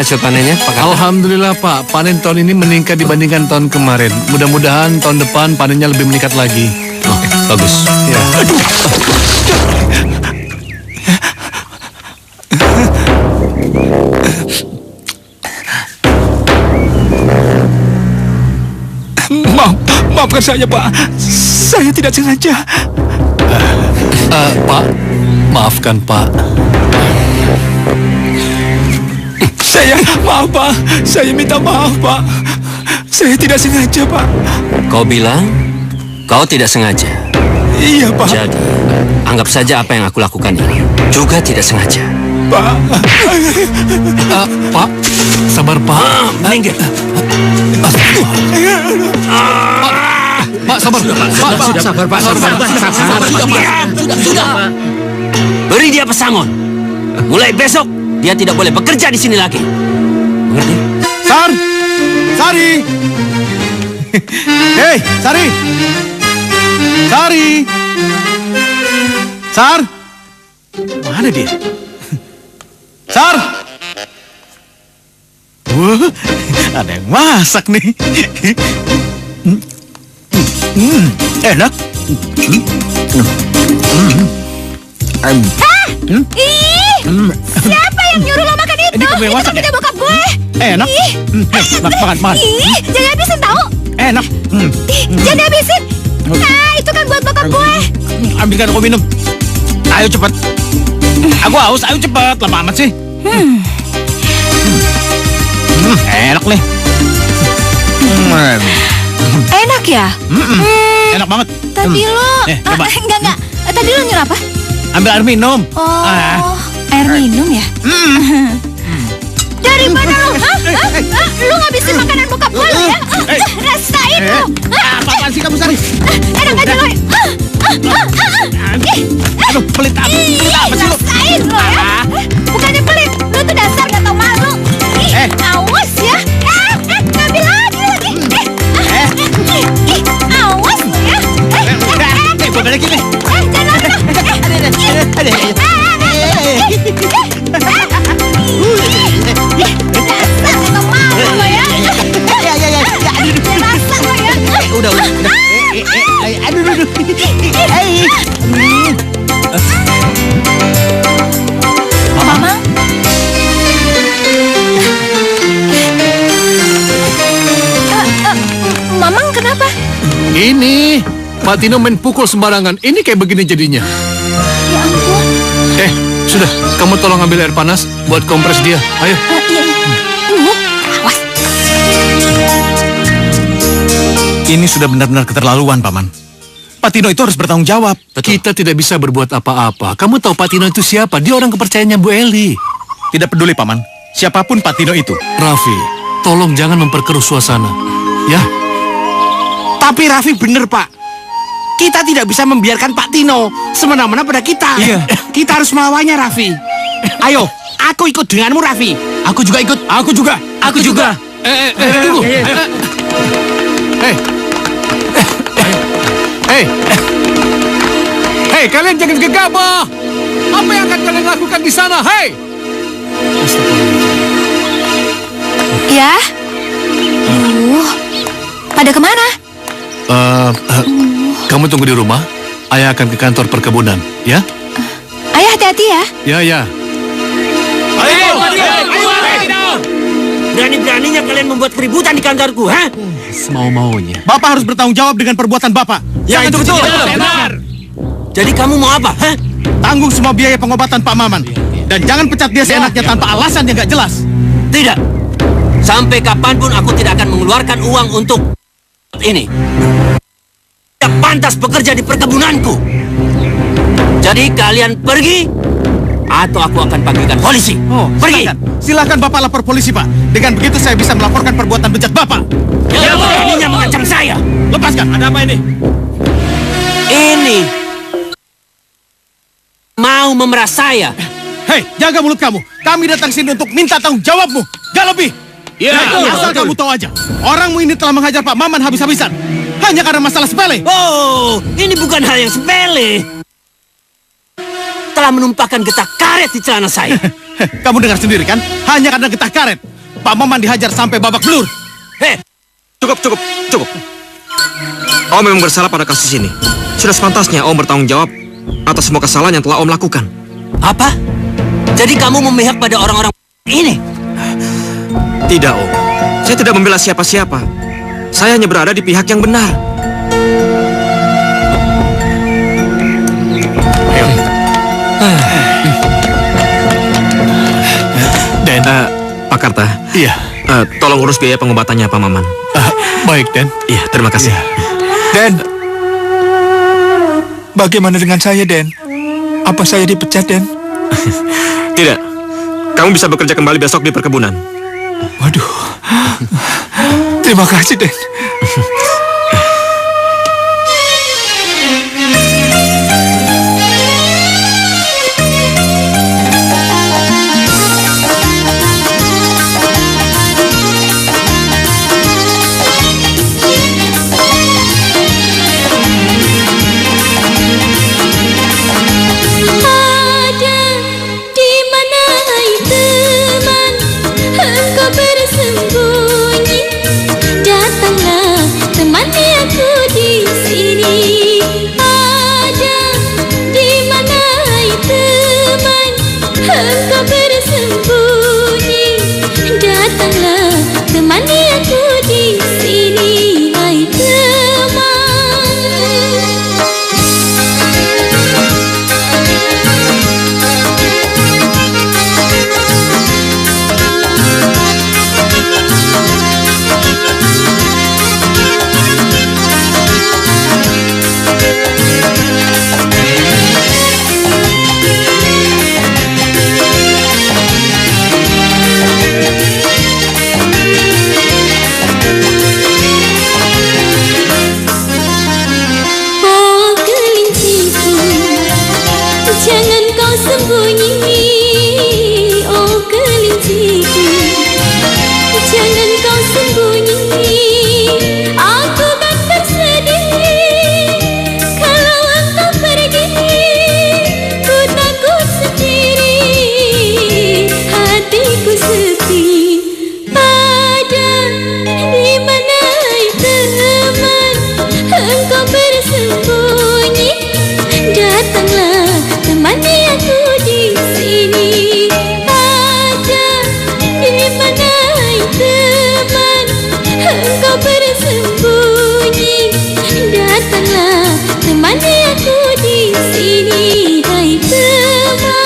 hasil panennya, Pak Kakak? Alhamdulillah Pak, panen tahun ini meningkat dibandingkan tahun kemarin. Mudah-mudahan tahun depan panennya lebih meningkat lagi. Oh, bagus. Ya. Maafkan saya, Pak. Saya tidak sengaja. Pak, maafkan Pak. Maaf, Pak. Saya minta maaf, Pak. Saya tidak sengaja, Pak. Kau bilang kau tidak sengaja. Iya, Pak. Jadi, anggap saja apa yang aku lakukan ini juga tidak sengaja. Pak. Pak, sabar Pak. Minggir. Pak, sabar. Sabar, Pak. Sudah. Beri dia pesangon. Mulai besok, dia tidak boleh bekerja di sini lagi. Mengerti? Sari! Hei, Sari! Sar! Mana dia? Sar! Wah, ada yang masak nih. Enak. Siapa yang nyuruh lo makan itu? Ini kamu yang masak Itu ya? bokap gue. Enak. Makan. Jangan habisin tahu. Enak. Jangan habisin. Nah, itu kan buat bokap gue. Ambilkan aku minum. Ayo cepat. Aku haus, ayo cepat. Lama amat sih. Enak nih. Enak ya? Enak banget. Tadi lo... coba. Enggak. Tadi lo nyuruh apa? Ambil air minum. Oh, air minum ya? Dari mana lo? Lo ngabisin makanan bokap gue lo ya? Rasain lo. Apaan sih kamu, Sari? Enak aja lo. Aduh, pelit apa sih lo? Rasain lo ya. Bukannya pelit, lo tuh dasar gak tau malu. Awas ya. Ngambil lagi. Awas lo ya. Gue balikin nih. Jangan lari lo. Dasar gak tau malu lo ya. Rasa lo ya. Udah. Aduh. Mama? Mamang kenapa? Ini, Pak Tino main pukul sembarangan. Ini kayak begini jadinya. Ya ampun. Sudah, kamu tolong ambil air panas buat kompres dia. Ayo. Iya. Awas. Ini sudah benar-benar keterlaluan, Paman. Pak Tino itu harus bertanggung jawab. Kita tidak bisa berbuat apa-apa. Kamu tahu Pak Tino itu siapa? Dia orang kepercayaannya Bu Eli. Tidak peduli, Paman. Siapapun Pak Tino itu. Raffi, tolong jangan memperkeruh suasana. Ya? Tapi Raffi bener, Pak. Kita tidak bisa membiarkan Pak Tino semena-mena pada kita. Iya. Kita harus melawannya, Raffi. Ayo, aku ikut denganmu, Raffi. Aku juga ikut. Aku juga. Tunggu. Hei, kalian jangan gegabah. Apa yang akan kalian lakukan di sana? Hei! Ya? Pada kemana? Kamu tunggu di rumah. Ayah akan ke kantor perkebunan, ya? Ayah hati-hati ya. Ya. Ayo! Berani-beraninya kalian membuat keributan di kantorku, ha? Semau-maunya. Bapak harus bertanggung jawab dengan perbuatan Bapak. Ya, itu betul. Benar. Jadi kamu mau apa, ha? Tanggung semua biaya pengobatan Pak Maman. Dan jangan pecat dia seenaknya tanpa alasan yang gak jelas. Tidak. Sampai kapanpun aku tidak akan mengeluarkan uang untuk ini. Tidak pantas bekerja di perkebunanku. Jadi kalian pergi, atau aku akan panggilkan polisi. Pergi. Silakan Bapak lapor polisi, Pak. Dengan begitu saya bisa melaporkan perbuatan bejat Bapak. Yang beraninya mengancam saya. Lepaskan. Ada apa ini? Ini mau memeras saya. Hei, jaga mulut kamu. Kami datang sini untuk minta tanggung jawabmu. Gak lebih. Ya, Asal kamu tahu aja. Orangmu ini telah menghajar Pak Maman habis-habisan. Hanya karena masalah sepele. Oh, ini bukan hal yang sepele. Telah menumpahkan getah karet di celana saya. Kamu dengar sendiri kan? Hanya karena getah karet, Pak Maman dihajar sampai babak belur. Hei, Cukup. Om memang bersalah pada kasus ini. Sudah sepantasnya Om bertanggung jawab atas semua kesalahan yang telah Om lakukan. apa? Jadi kamu memihak pada orang-orang ini? Tidak, Om. Saya tidak membela siapa-siapa. Saya hanya berada di pihak yang benar. Den. Pak Karta, Iya. tolong urus biaya pengobatannya Pak Maman. Baik, Den. Iya, terima kasih. Den, bagaimana dengan saya, Den? Apa saya dipecat, Den? Tidak. Kamu bisa bekerja kembali besok di perkebunan. Waduh. Terima kasih, Den. Ada di mana hai teman, engkau bersembunyi. Datanglah temani aku di sini. Ada di mana hai teman, engkau bersembunyi. Datanglah temani aku di sini, hai teman. Oh kelinciku, jangan kau sembunyi. Oh kelinciku, jangan kau sembunyi. Aku kan bersedih kalau engkau pergi. Ku takut sendiri, hatiku sepi. Ada di mana hai teman, engkau bersembunyi. Datanglah temani aku di sini. Ada di mana hai teman, engkau bersembunyi. Datanglah temani aku di sini, hai teman.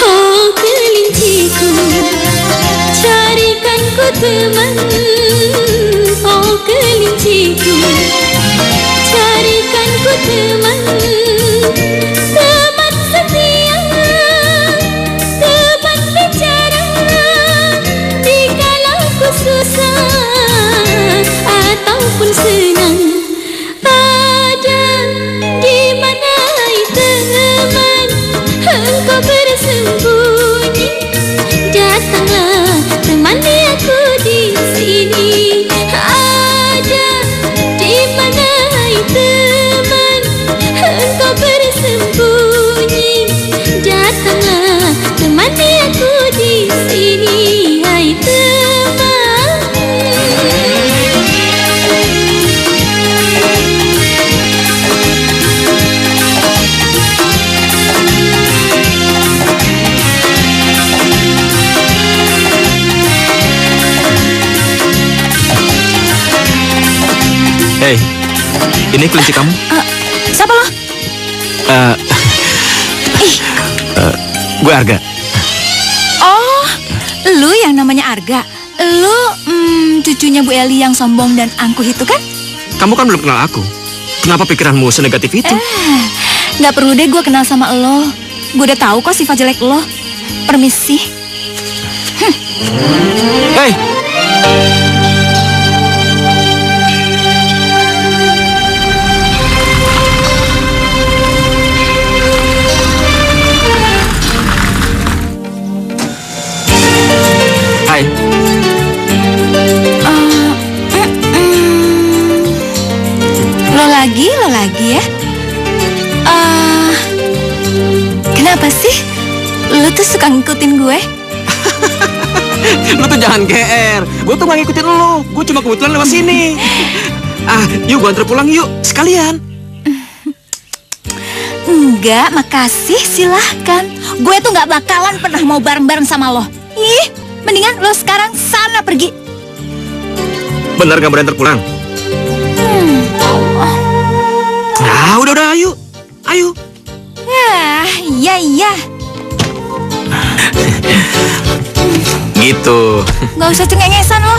Oh kelinciku, carikan ku teman. Oh kelinciku, carikan ku teman. Teman setia, teman bicara dikala ku susah ataupun senang. Ada di mana hai teman, engkau bersembunyi. Datanglah temani aku di sini. Ada di mana hai teman, engkau bersembunyi. Datanglah temani aku di sini, hai teman. Hei, ini kelinci kamu? Siapa lo? Gue Arga. Oh, lu yang namanya Arga. Lu cucunya Bu Eli yang sombong dan angkuh itu kan? Kamu kan belum kenal aku. Kenapa pikiranmu senegatif itu? Nggak perlu deh gue kenal sama lo. Gue udah tahu kok sifat jelek lo. Permisi. Hei, hai. Lo lagi ya? Kenapa sih? Lo tuh suka ngikutin gue? Lu tuh jangan GR. Gue tuh gak ngikutin lu. Gue cuma kebetulan lewat sini. Yuk gue antar pulang yuk. Sekalian. Enggak, makasih, silahkan. Gue tuh gak bakalan pernah mau bareng-bareng sama lo. Ih, mendingan lo sekarang sana pergi. Bener gak boleh antar pulang? Udah, ayo. Ayo. Iya. Gitu. Gak usah cengengesan lo.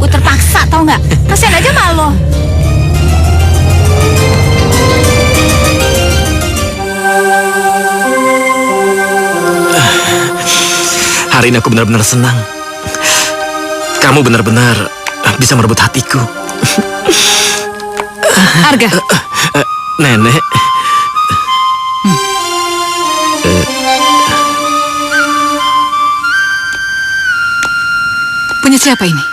Gue terpaksa, tau gak? Kasian aja sama lo. Hari ini aku benar-benar senang. Kamu benar-benar bisa merebut hatiku. Arga. Nenek. Punya siapa ini?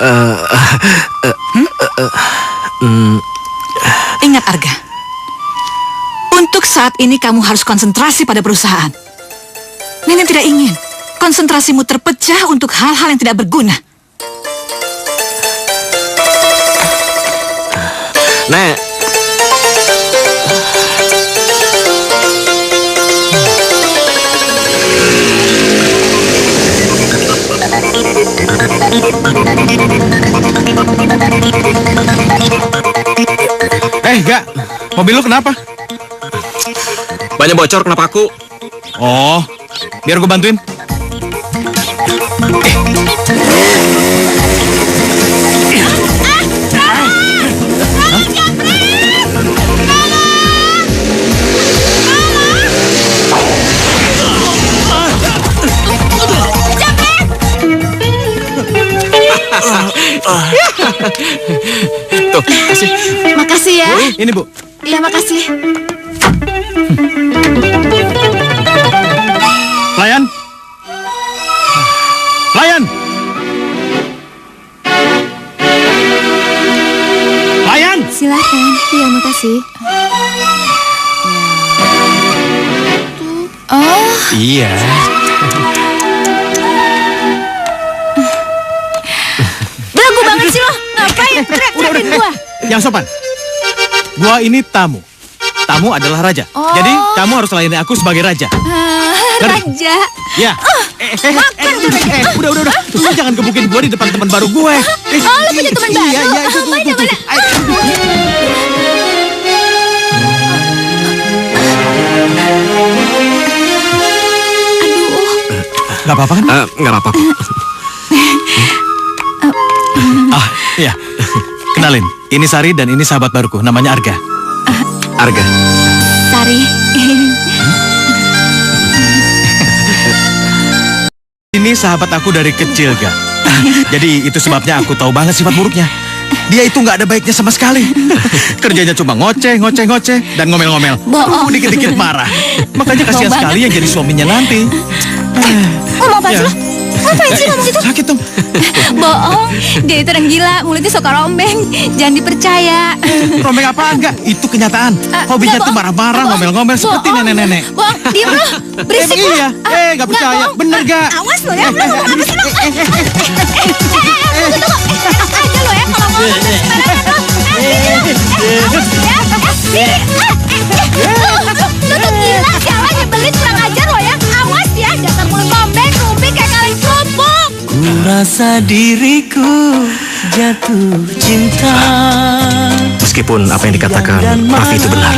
Ingat Arga, untuk saat ini kamu harus konsentrasi pada perusahaan. Nenek tidak ingin konsentrasimu terpecah untuk hal-hal yang tidak berguna. Nek. Enggak. Mobil lu kenapa? Banyak bocor, kenapa aku? Oh, biar gue bantuin. Tuh, kasih. Makasih ya. Ini Bu. Iya, makasih. Pelayan. Pelayan. Pelayan. Silakan. Iya, makasih. Oh, Iya. belagu banget sih lo. Ngapain teriak-teriakin gua? Yang sopan. Gua ini tamu. Tamu adalah raja. Oh. Jadi kamu harus layani aku sebagai raja. Raja. Ya. Makan tuh raja. Udah. Lu jangan gebukin gua di depan teman baru gue. Oh, lo punya teman baru? Iya, itu tuh. Mana? Aduh. Gak apa-apa kan? Nggak apa-apa kok. Iya. Kenalin, ini Sari dan ini sahabat baruku, namanya Arga. Arga. Sari. Ini sahabat aku dari kecil, Ga. Jadi itu sebabnya aku tahu banget sifat buruknya. Dia itu nggak ada baiknya sama sekali. Kerjanya cuma ngoceh, dan ngomel-ngomel. Bohong. Dikit-dikit marah. Makanya kasihan Bohong sekali yang jadi suaminya nanti. Ngomong apa sih Ya. lo? Ngapain sih ngomong gitu? Sakit dong. Bohong. Dia itu orang gila. Mulutnya suka rombeng. Jangan dipercaya. Rombeng apa enggak? Itu kenyataan. Hobinya Enggak, tuh bohong. marah-marah, Bohong. ngomel-ngomel seperti Bohong. nenek-nenek. Bohong. Diam lo. Berisik Emang lo. iya? Nggak percaya. bohong. Bener gak? Awas lo ya. Lo ngomong apa sih lo? Tunggu. Aja lo ya kalau ngomong sembarangan lo. Awas ya. Lo tuh gila. Sialan nyebelin kurang ajar lo ya. Awas ya. Dasar mulut rombeng. Rubik kayak kaleng kerupuk. Rasa diriku jatuh cinta. Meskipun apa yang dikatakan Raffi itu benar,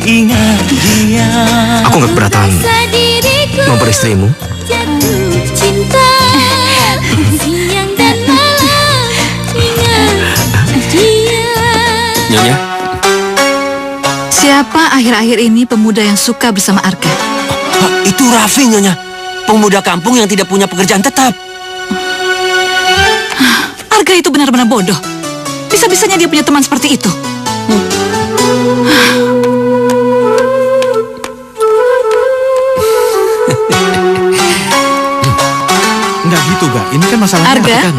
Ingat dia. aku nggak keberatan memperistrimu. Jatuh cinta siang dan malam ingat dia. Nyonya, Siapa akhir-akhir ini pemuda yang suka bersama Arga? Itu Raffi, Nyonya. pemuda kampung yang tidak punya pekerjaan tetap. Arga itu benar-benar bodoh. Bisa-bisanya dia punya teman seperti itu. Enggak gitu, Ga. Ini kan masalahnya Arga? kan.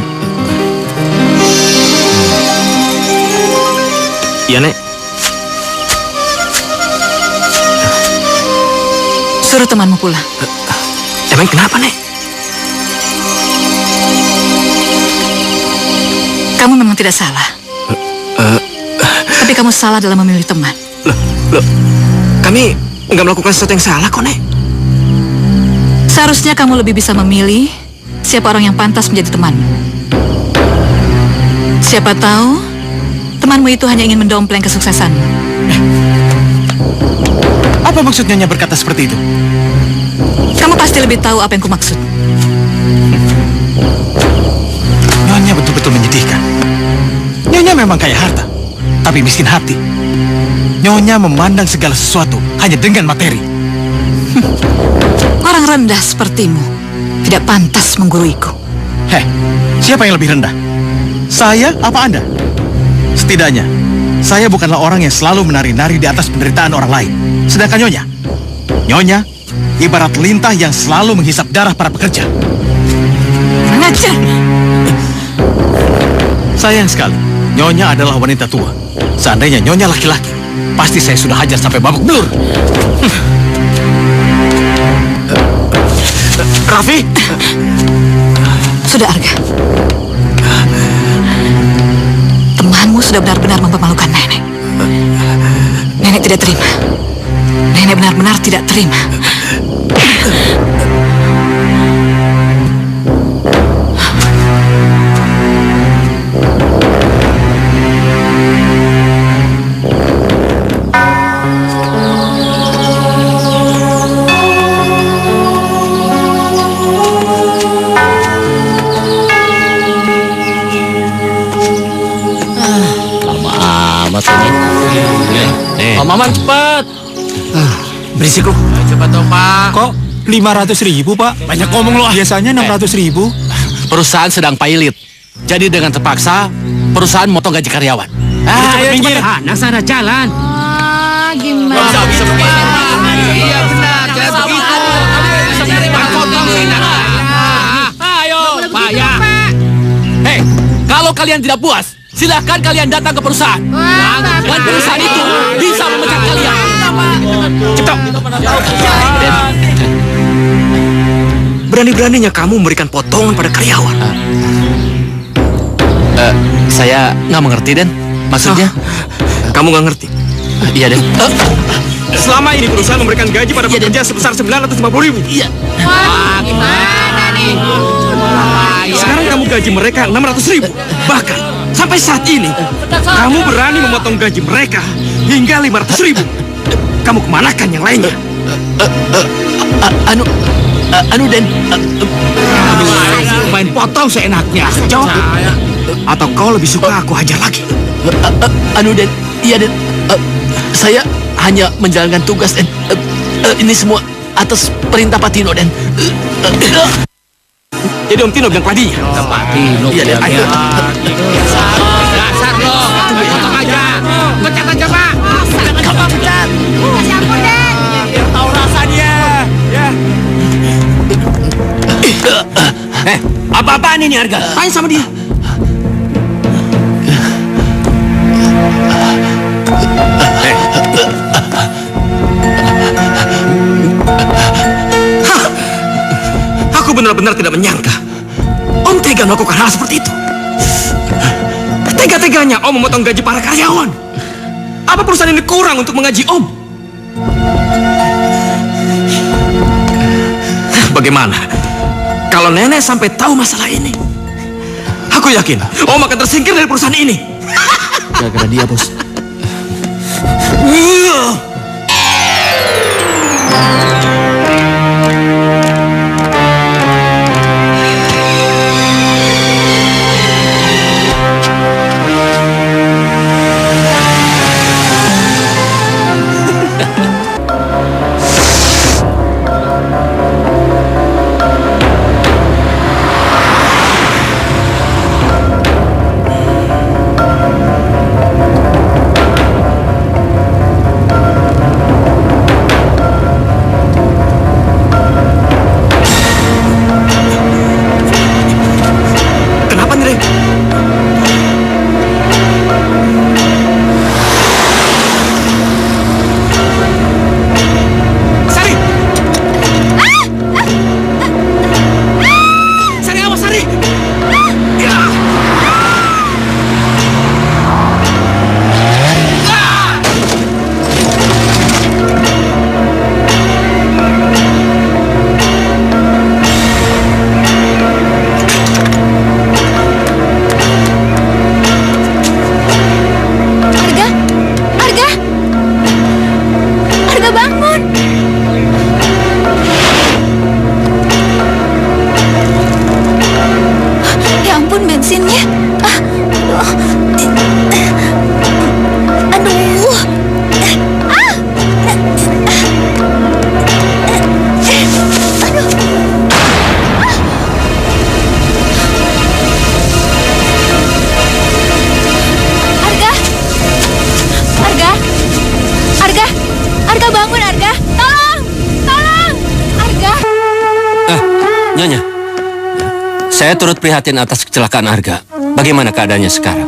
Iya, Nek. Suruh temanmu pulang. Emang kenapa, Nek? Kamu memang tidak salah. Tapi kamu salah dalam memilih teman. Loh, kami nggak melakukan sesuatu yang salah kok, Nek. Seharusnya kamu lebih bisa memilih siapa orang yang pantas menjadi temanmu. Siapa tahu temanmu itu hanya ingin mendompleng kesuksesanmu. Apa maksud Nyonya berkata seperti itu? Kamu pasti lebih tahu apa yang kumaksud. Nyonya betul-betul menyedihkan. Nyonya memang kaya harta, tapi miskin hati. Nyonya memandang segala sesuatu hanya dengan materi. Orang rendah sepertimu tidak pantas mengguruiku. Heh, siapa yang lebih rendah? Saya apa Anda? Setidaknya, saya bukanlah orang yang selalu menari-nari di atas penderitaan orang lain. Sedangkan Nyonya ibarat lintah yang selalu menghisap darah para pekerja. Mengajar. Sayang sekali, Nyonya adalah wanita tua. Seandainya Nyonya laki-laki, pasti saya sudah hajar sampai babak belur. Raffi? Sudah, Arga. Temanmu sudah benar-benar mempermalukan nenek. Nenek tidak terima. Nenek benar-benar tidak terima. Amat ini. Nih. Om Maman cepat. Berisik lu. Cepat dong, Pak. Kok 500.000, Pak? Banyak ngomong lo. Biasanya 600.000. Perusahaan sedang pailit. Jadi dengan terpaksa, perusahaan motong gaji karyawan. Ayo minggir. Nah, sana jalan. Gimana? Bisa begitu. Iya benar, jangan begitu. Ayo, Pak ya. Hei, kalau kalian tidak puas, silahkan kalian datang ke perusahaan. Dan perusahaan itu bisa memecat kalian. Cepat. Berani-beraninya kamu memberikan potongan pada karyawan. Saya nggak mengerti, Den. Maksudnya? Kamu nggak ngerti. Iya, Den. Selama ini perusahaan memberikan gaji pada pekerja sebesar 950.000. Iya. Wah, gimana nih? Sekarang kamu gaji mereka 600.000. Bahkan sampai saat ini kamu berani memotong gaji mereka hingga 500.000. Kamu kemanakan yang lainnya? Anu, Den. Main potong seenaknya. Jawab. Atau kau lebih suka aku hajar lagi? Anu, Den. Iya, Den. Saya hanya menjalankan tugas, Den. Ini semua atas perintah Pak Tino, Den. Jadi Om Tino bilang keladinya. Iya, Den. Ayo. Dasar lo. Potong aja. Pecat aja, Pak. Jangan pecat. Kasih ampun, Den. Biar tahu rasa dia. Ya. Apa-apaan ini Arga? Tanya sama dia. Hah. Aku benar-benar tidak menyangka Om tega melakukan hal seperti itu. Tega-teganya Om memotong gaji para karyawan. Apa perusahaan ini kurang untuk menggaji Om? Bagaimana kalau nenek sampai tahu masalah ini? Aku yakin Om akan tersingkir dari perusahaan ini. Gara-gara dia, Bos. Nyonya, saya turut prihatin atas kecelakaan Arga. Bagaimana keadaannya sekarang?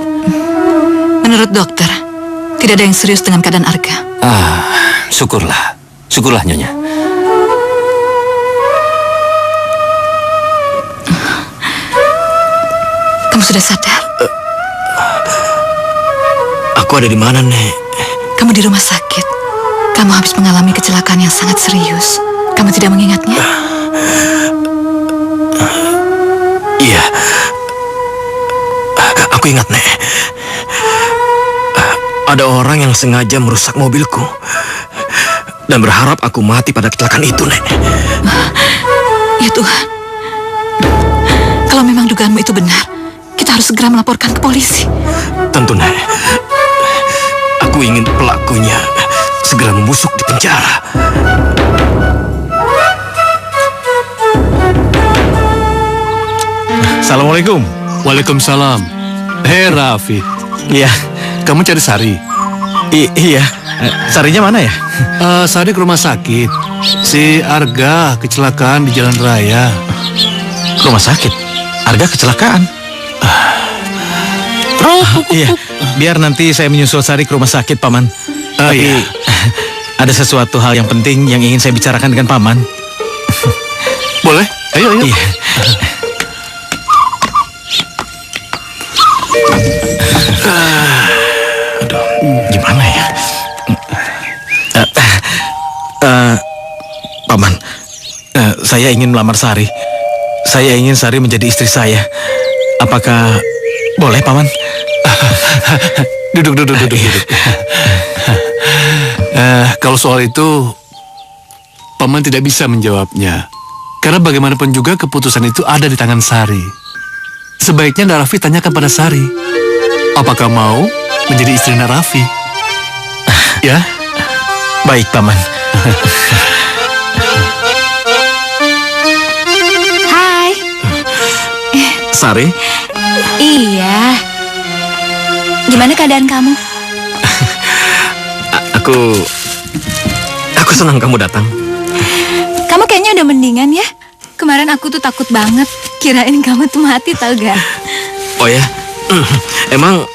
Menurut dokter, tidak ada yang serius dengan keadaan Arga. Syukurlah. Syukurlah, Nyonya. Kamu sudah sadar? Aku ada di mana, Nek? Kamu di rumah sakit. Kamu habis mengalami kecelakaan yang sangat serius. Kamu tidak mengingatnya? Iya. Aku ingat, Nek. Ada orang yang sengaja merusak mobilku dan berharap aku mati pada kecelakaan itu, Nek. Ya Tuhan. Kalau memang dugaanmu itu benar, kita harus segera melaporkan ke polisi. Tentu, Nek. Aku ingin pelakunya segera membusuk di penjara. Assalamualaikum. Waalaikumsalam. Hei Raffi, Iya, kamu cari Sari? iya. Sarinya mana ya? Sari ke rumah sakit. Si Arga kecelakaan di jalan raya. Rumah sakit. Arga kecelakaan. Iya, biar nanti saya menyusul Sari ke rumah sakit, Paman. Tapi Iya. ada sesuatu hal yang penting yang ingin saya bicarakan dengan Paman. Boleh? Ayo. Iya. Aduh, gimana ya? Paman, saya ingin melamar Sari. Saya ingin Sari menjadi istri saya. Apakah boleh, Paman? Duduk. Kalau soal itu, Paman tidak bisa menjawabnya. Karena bagaimanapun juga keputusan itu ada di tangan Sari. Sebaiknya Nak Raffi tanyakan pada Sari. Apakah mau menjadi istri Nak Raffi? Ya? Baik, Paman. Hai. Sari, Iya. Gimana keadaan kamu? aku senang kamu datang. Kamu kayaknya udah mendingan ya. Kemarin aku tuh takut banget. Kirain kamu tuh mati, tau gak? Oh ya, emang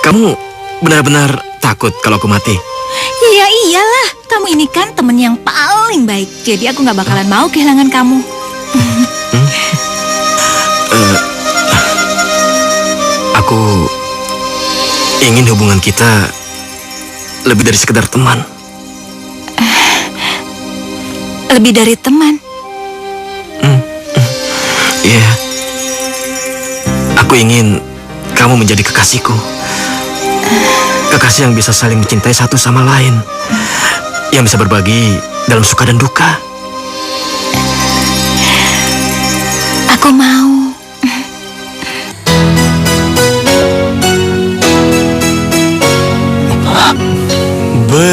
kamu benar-benar takut kalau aku mati? Iya iyalah. Kamu ini kan temen yang paling baik. Jadi aku gak bakalan mau kehilangan kamu. Aku ingin hubungan kita lebih dari sekedar teman. Lebih dari teman. Iya. Aku ingin kamu menjadi kekasihku. Kekasih yang bisa saling mencintai satu sama lain. Yang bisa berbagi dalam suka dan duka. Aku mau.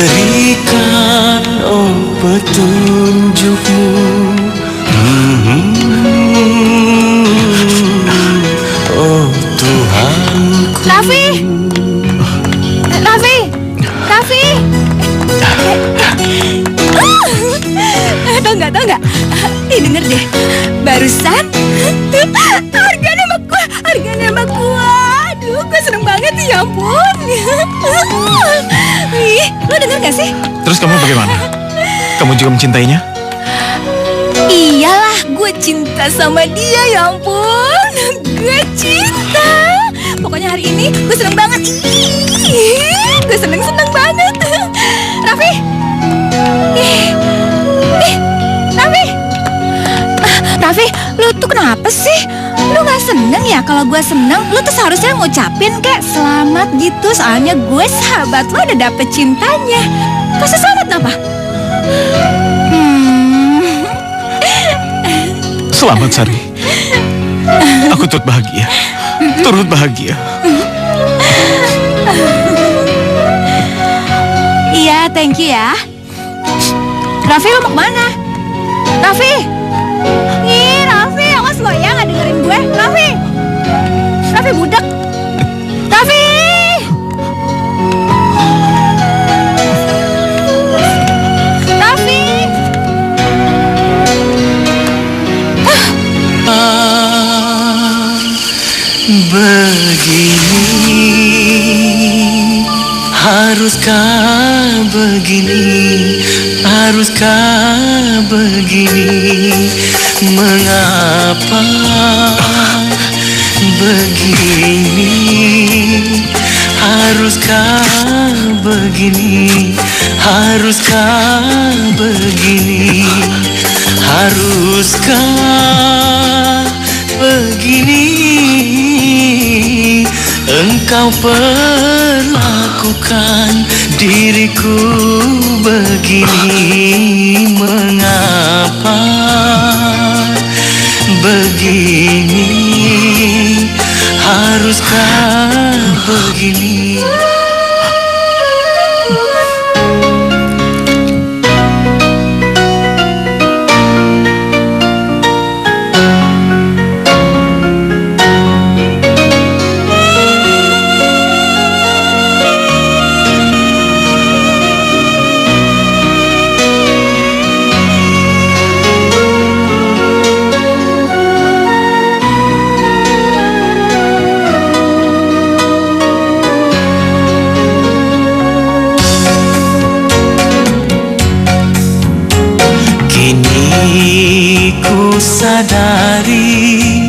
Berikan petunjukmu. Oh Tuhanku. Raffi! Tau nggak? Ih, denger deh. Barusan harga nama gua. Aduh, gue seneng banget ya ampun. Ih, lo denger gak sih? Terus kamu bagaimana? Kamu juga mencintainya? Iyalah, gue cinta sama dia ya ampun. Gue cinta. Pokoknya hari ini gue seneng banget. Ih, gue seneng banget. Raffi. Raffi, lu tuh kenapa sih? Lu gak seneng ya kalau gue seneng? Lu tuh seharusnya ngucapin kayak selamat gitu. Soalnya gue sahabat lu udah dapet cintanya. Kasih selamat apa? Selamat, Sari. Aku turut bahagia. Iya, thank you ya. Raffi, lu mau kemana? Raffi! Ih, Raffi, awas lo ya gak dengerin gue. Raffi budak. Raffi! Haruskah begini? Haruskah begini? Mengapa begini? Haruskah begini? Haruskah begini? Haruskah begini? Engkau perlakukan diriku begini. Mengapa begini? Haruskah begini? Sadari,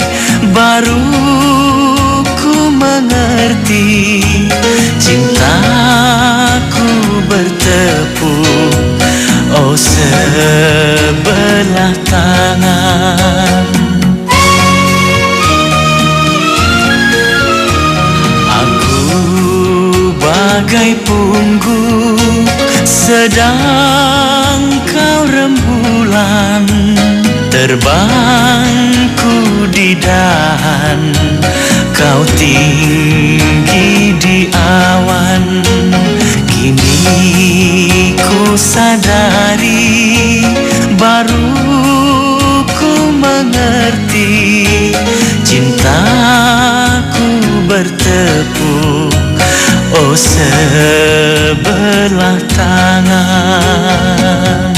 baru ku mengerti, cintaku bertepuk, oh sebelah tangan. Aku bagai pungguk, sedang kau rembulan. Terbangku di dahan, kau tinggi di awan. Kini ku sadari, baru ku mengerti, cintaku bertepuk, oh sebelah tangan.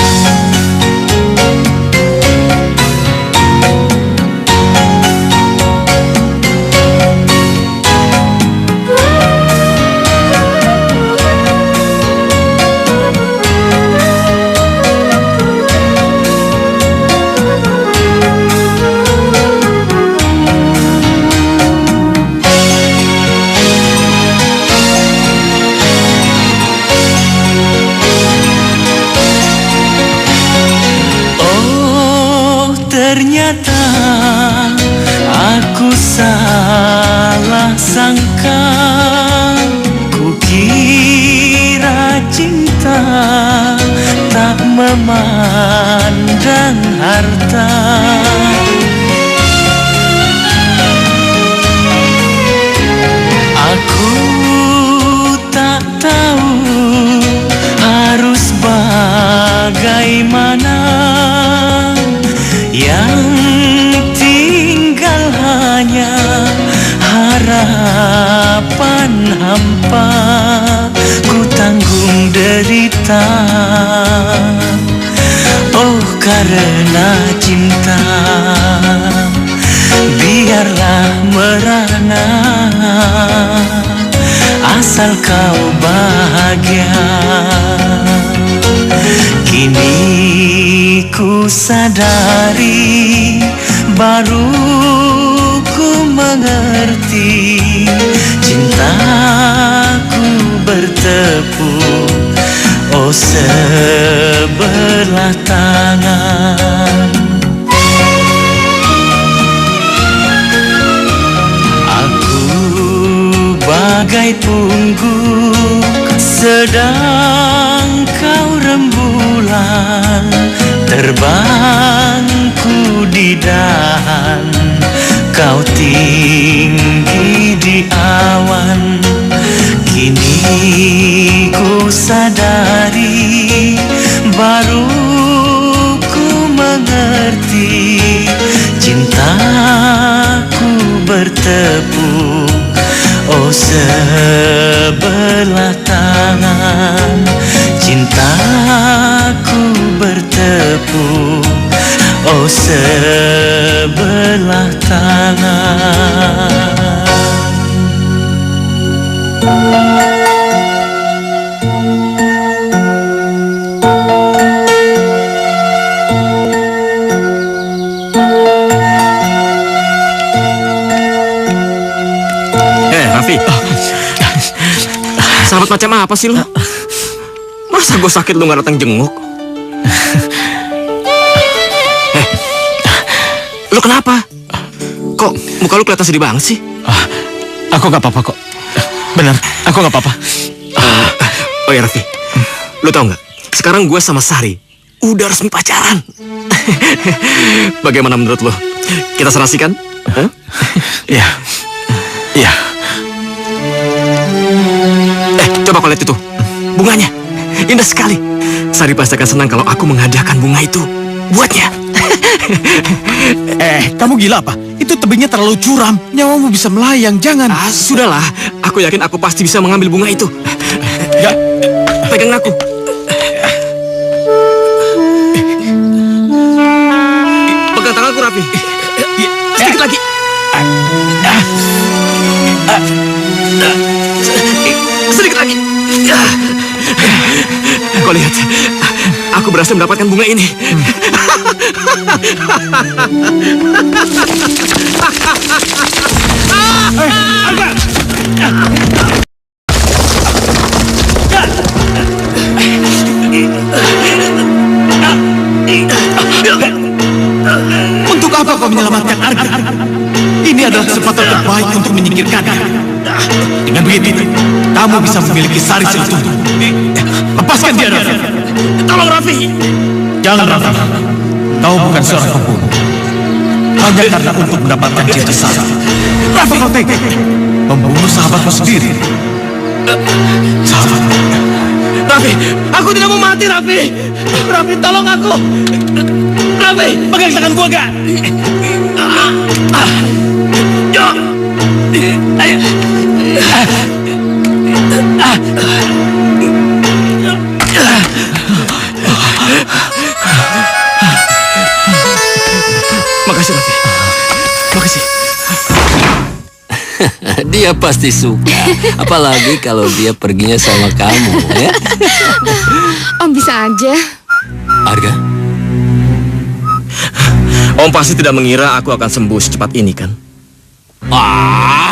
Ternyata aku salah sangka, kukira cinta tak memandang harta. Aku tak tahu harus bagaimana, yang tinggal hanya harapan hampa. Ku tanggung derita, oh karena cinta. Biarlah merana, asal kau bahagia. Kini ku sadari, baru ku mengerti, cintaku bertepuk, oh sebelah tangan. Aku bagai pungguk, sedang kau rembulan. Terbangku di dahan, kau tinggi di awan. Kini ku sadari, baru ku mengerti, cintaku bertepuk, oh sebelah tangan. Cintaku bertepuk, oh sebelah tangan. Sifat macam apa sih lo? Masa gue sakit lu gak datang jenguk? Lu kenapa? Kok muka lu kelihatan sedih banget sih? Aku gak apa-apa kok. Bener, aku gak apa-apa. Oh ya Raffi, lu tau gak? Sekarang gue sama Sari udah resmi pacaran. Bagaimana menurut lo? Kita serasikan? Iya. Iya. Coba kau lihat itu, bunganya indah sekali. Sari pasti akan senang kalau aku menghadiahkan bunga itu buatnya. Kamu gila apa? Itu tebingnya terlalu curam. Nyawamu bisa melayang, jangan. Sudahlah, aku yakin aku pasti bisa mengambil bunga itu. Ya, pegang aku. Pegang tanganku, Raffi. Sedikit lagi. Sedikit lagi. Kau lihat, aku berhasil mendapatkan bunga ini. Untuk apa kau menyelamatkan Arga? Ini adalah kesempatan terbaik untuk menyingkirkannya. Dengan begitu, kamu bisa memiliki Sari Seutuhnya. Lepaskan dia, Raffi. Tolong, Raffi. Jangan, Raffi. Kau bukan seorang pembunuh. Hanya karena untuk mendapatkan cinta Sari. Raffi, kau tega membunuh sahabatmu sendiri. Sahabatmu. Raffi, aku tidak mau mati, Raffi. Raffi, tolong aku. Raffi, pegang tangan gua, gak? Ayo. Makasih, Raffi. Makasih. Dia pasti suka. Apalagi kalau dia perginya sama kamu, ya. Om bisa aja. Arga, Om pasti tidak mengira aku akan sembuh secepat ini, kan? wah.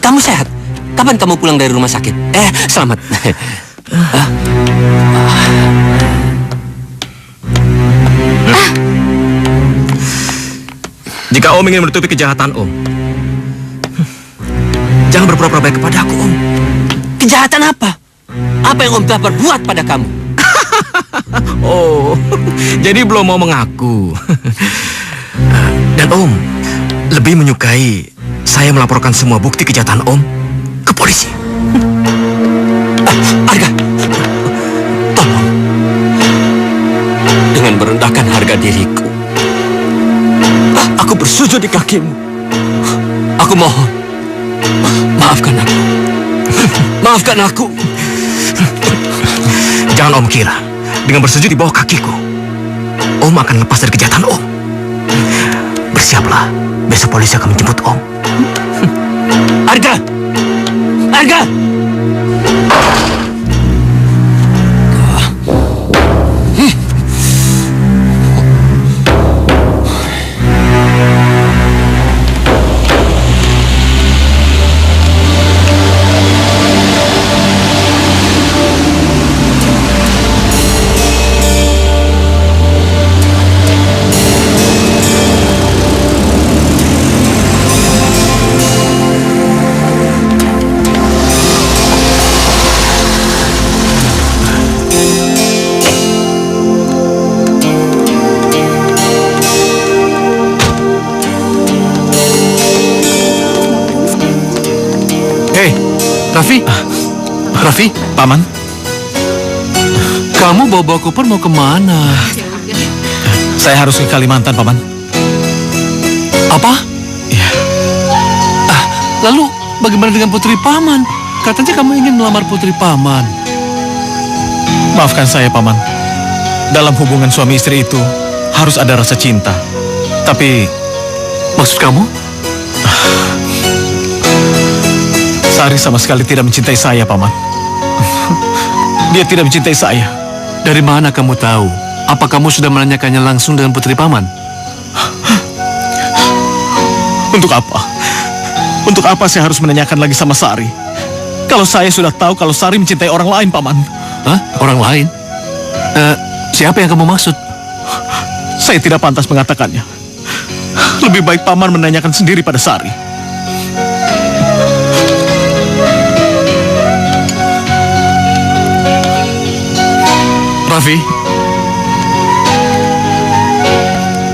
Kamu sehat? Kapan kamu pulang dari rumah sakit? Selamat. Jika Om ingin menutupi kejahatan Om, jangan berpura-pura baik kepada aku, Om. Kejahatan apa? Apa yang Om telah berbuat pada kamu? Oh, jadi belum mau mengaku. Dan Om lebih menyukai saya melaporkan semua bukti kejahatan Om ke polisi. Arga, tolong. Dengan merendahkan harga diriku, aku bersujud di kakimu. Aku mohon, maafkan aku. Maafkan aku. Jangan Om kira dengan bersujud di bawah kakiku, Om akan lepas dari kejahatan Om. Bersiaplah, besok polisi akan menjemput Om. Arga! Arga! Raffi? Raffi? Paman? Kamu bawa koper mau kemana? Saya harus ke Kalimantan, Paman. Apa? Iya. Lalu bagaimana dengan putri Paman? Katanya kamu ingin melamar putri Paman. Maafkan saya, Paman. Dalam hubungan suami istri itu harus ada rasa cinta. Tapi Maksud kamu? Sari sama sekali tidak mencintai saya, Paman. Dia tidak mencintai saya. Dari mana kamu tahu? Apa kamu sudah menanyakannya langsung dengan putri Paman? Untuk apa? Untuk apa saya harus menanyakan lagi sama Sari? Kalau saya sudah tahu kalau Sari mencintai orang lain, Paman. Hah? Orang lain? Siapa yang kamu maksud? Saya tidak pantas mengatakannya. Lebih baik Paman menanyakan sendiri pada Sari. Raffi,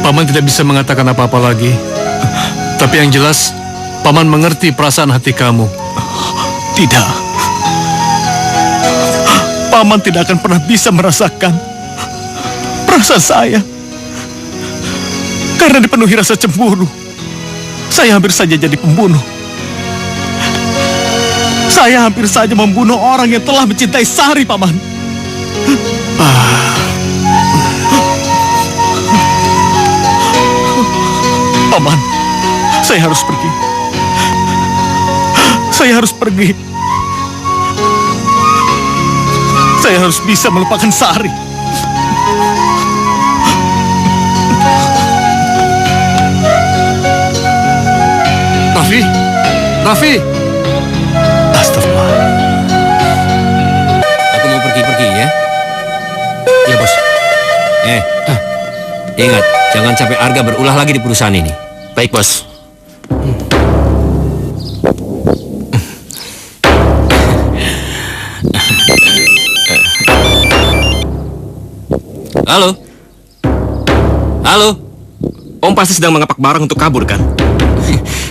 Paman tidak bisa mengatakan apa-apa lagi. Tapi yang jelas, Paman mengerti perasaan hati kamu. Tidak. Paman tidak akan pernah bisa merasakan perasaan saya. Karena dipenuhi rasa cemburu, saya hampir saja jadi pembunuh. Saya hampir saja membunuh orang yang telah mencintai Sari, Paman. Paman, saya harus pergi. Saya harus pergi. Saya harus bisa melupakan Sari. Raffi! Astagfirullah. Aku mau pergi ya. Ya bos. Ingat, jangan sampai Arga berulah lagi di perusahaan ini. Baik, bos. Halo? Halo? Om pasti sedang mengapak barang untuk kabur, kan?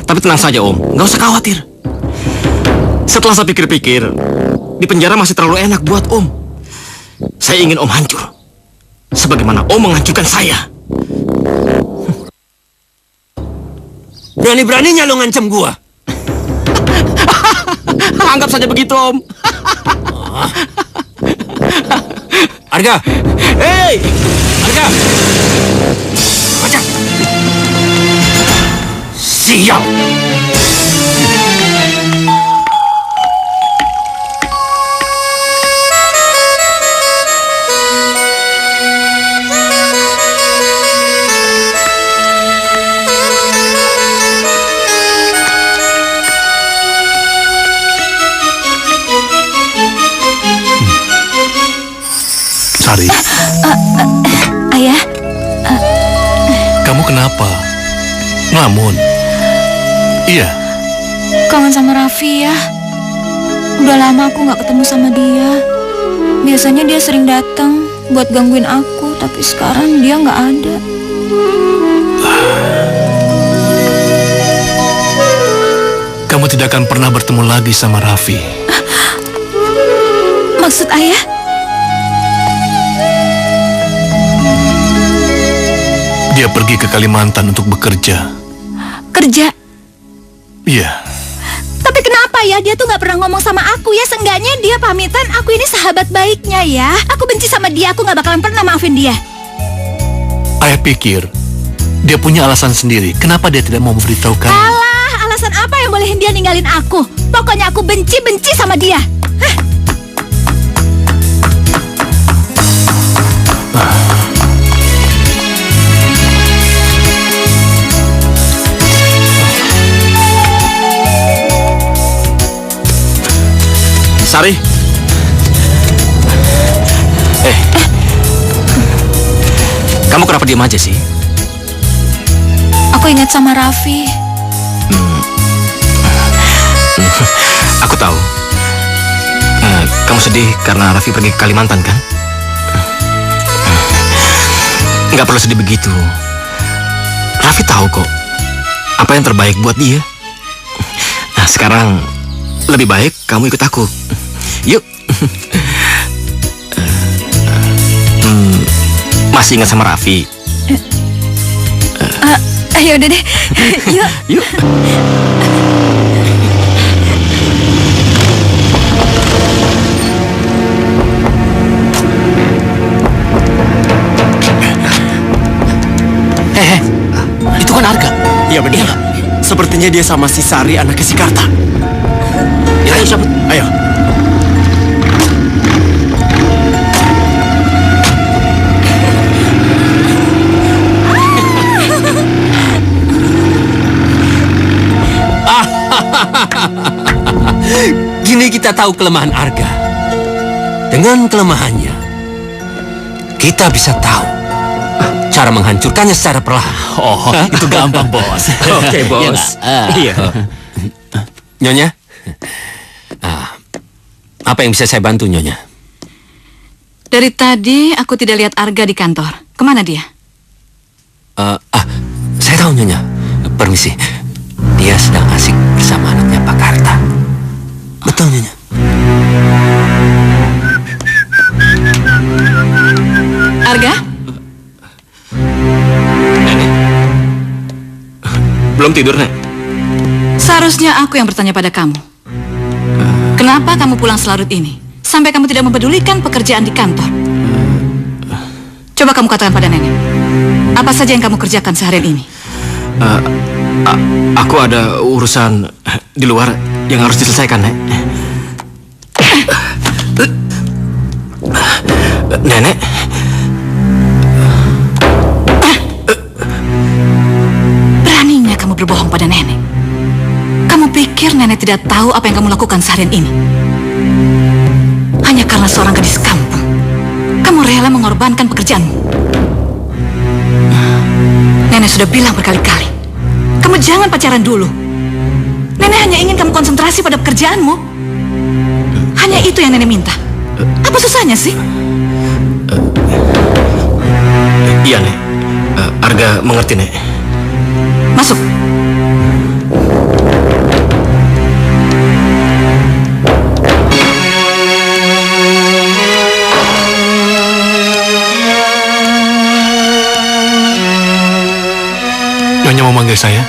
Tapi tenang saja, Om. Nggak usah khawatir. Setelah saya pikir-pikir, di penjara masih terlalu enak buat Om. Saya ingin Om hancur. Sebagaimana Om menghancurkan saya. Berani-beraninya lo ngancam gua. Anggap saja begitu, Om. Arga! Hei! Arga! Baca! Sial! Sari, Ayah, kamu kenapa? Ngelamun? Iya. kangen sama Raffi ya. Udah lama aku nggak ketemu sama dia. Biasanya dia sering datang buat gangguin aku, tapi sekarang dia nggak ada. Kamu tidak akan pernah bertemu lagi sama Raffi. Maksud ayah? Dia pergi ke Kalimantan untuk bekerja. Kerja? Iya. Tapi kenapa ya dia tuh nggak pernah ngomong sama aku ya? Seenggaknya dia pamitan aku ini sahabat baiknya ya. Aku benci sama dia, aku nggak bakalan pernah maafin dia. Ayah pikir dia punya alasan sendiri. Kenapa dia tidak mau memberitahukan? Alah, alasan apa yang bolehin dia ninggalin aku? Pokoknya aku benci sama dia. Hah? Sari. Kamu kenapa diam aja sih? Aku ingat sama Raffi. Aku tahu. Kamu sedih karena Raffi pergi ke Kalimantan, kan? Nggak perlu sedih begitu. Raffi tahu kok apa yang terbaik buat dia. Nah, sekarang lebih baik kamu ikut aku. Yuk. Masih ingat sama Raffi? Ayo udah deh. Yuk. Yuk. Itu kan Arga. Iya benar. Sepertinya dia sama si Sari anaknya si Karta. Ayo cabut. Ayo. Gini kita kita tahu kelemahan Arga. Dengan kelemahannya, kita bisa tahu cara menghancurkannya secara perlahan. Oh, itu gampang, Bos. Oke, Bos. Iya nggak? Iya. Nyonya, apa yang bisa saya bantu, Nyonya? Dari tadi aku tidak lihat Arga di kantor. Kemana dia? Saya tahu, Nyonya. Permisi. Dia sedang asik bersama anaknya Pak Karta. Betul, Nyonya. Arga? Nenek. Belum tidur, Nek? Seharusnya aku yang bertanya pada kamu. Kenapa kamu pulang selarut ini? Sampai kamu tidak mempedulikan pekerjaan di kantor. Coba kamu katakan pada nenek. Apa saja yang kamu kerjakan seharian ini? Aku ada urusan di luar yang harus diselesaikan, Nek. Nenek. Beraninya kamu berbohong pada nenek. Kamu pikir nenek tidak tahu apa yang kamu lakukan seharian ini? Hanya karena seorang gadis kampung, kamu rela mengorbankan pekerjaanmu. Nenek sudah bilang berkali-kali, kamu jangan pacaran dulu. Nenek hanya ingin kamu konsentrasi pada pekerjaanmu. Hanya itu yang nenek minta. Apa susahnya sih? Iya, Nek. Arga mengerti, Nek. Masuk. Nyonya mau manggil saya?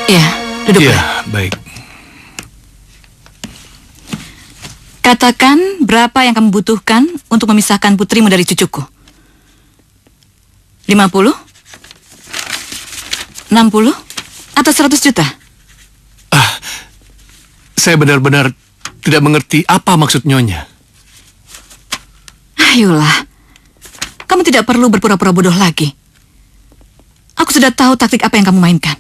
Iya, duduk. Iya, baik. Katakan berapa yang kamu butuhkan untuk memisahkan putrimu dari cucuku. 50? 60? Atau 100 juta? Saya benar-benar tidak mengerti apa maksud Nyonya. Ayolah, kamu tidak perlu berpura-pura bodoh lagi. Aku sudah tahu taktik apa yang kamu mainkan.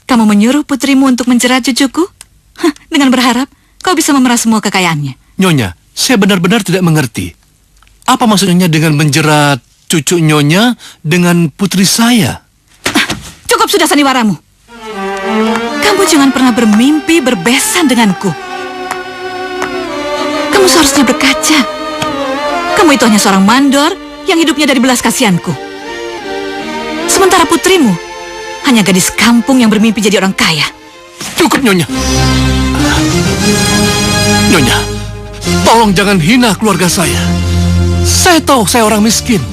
Kamu menyuruh putrimu untuk menjerat cucuku? Dengan berharap kau bisa memeras semua kekayaannya. Nyonya, saya benar-benar tidak mengerti. Apa maksud Nyonya dengan menjerat cucu Nyonya dengan putri saya? Cukup sudah sandiwaramu. Kamu jangan pernah bermimpi berbesan denganku. Kamu seharusnya berkaca. Kamu itu hanya seorang mandor yang hidupnya dari belas kasihanku. Sementara putrimu hanya gadis kampung yang bermimpi jadi orang kaya. Cukup, Nyonya. Nyonya, tolong jangan hina keluarga saya. Saya tahu saya orang miskin,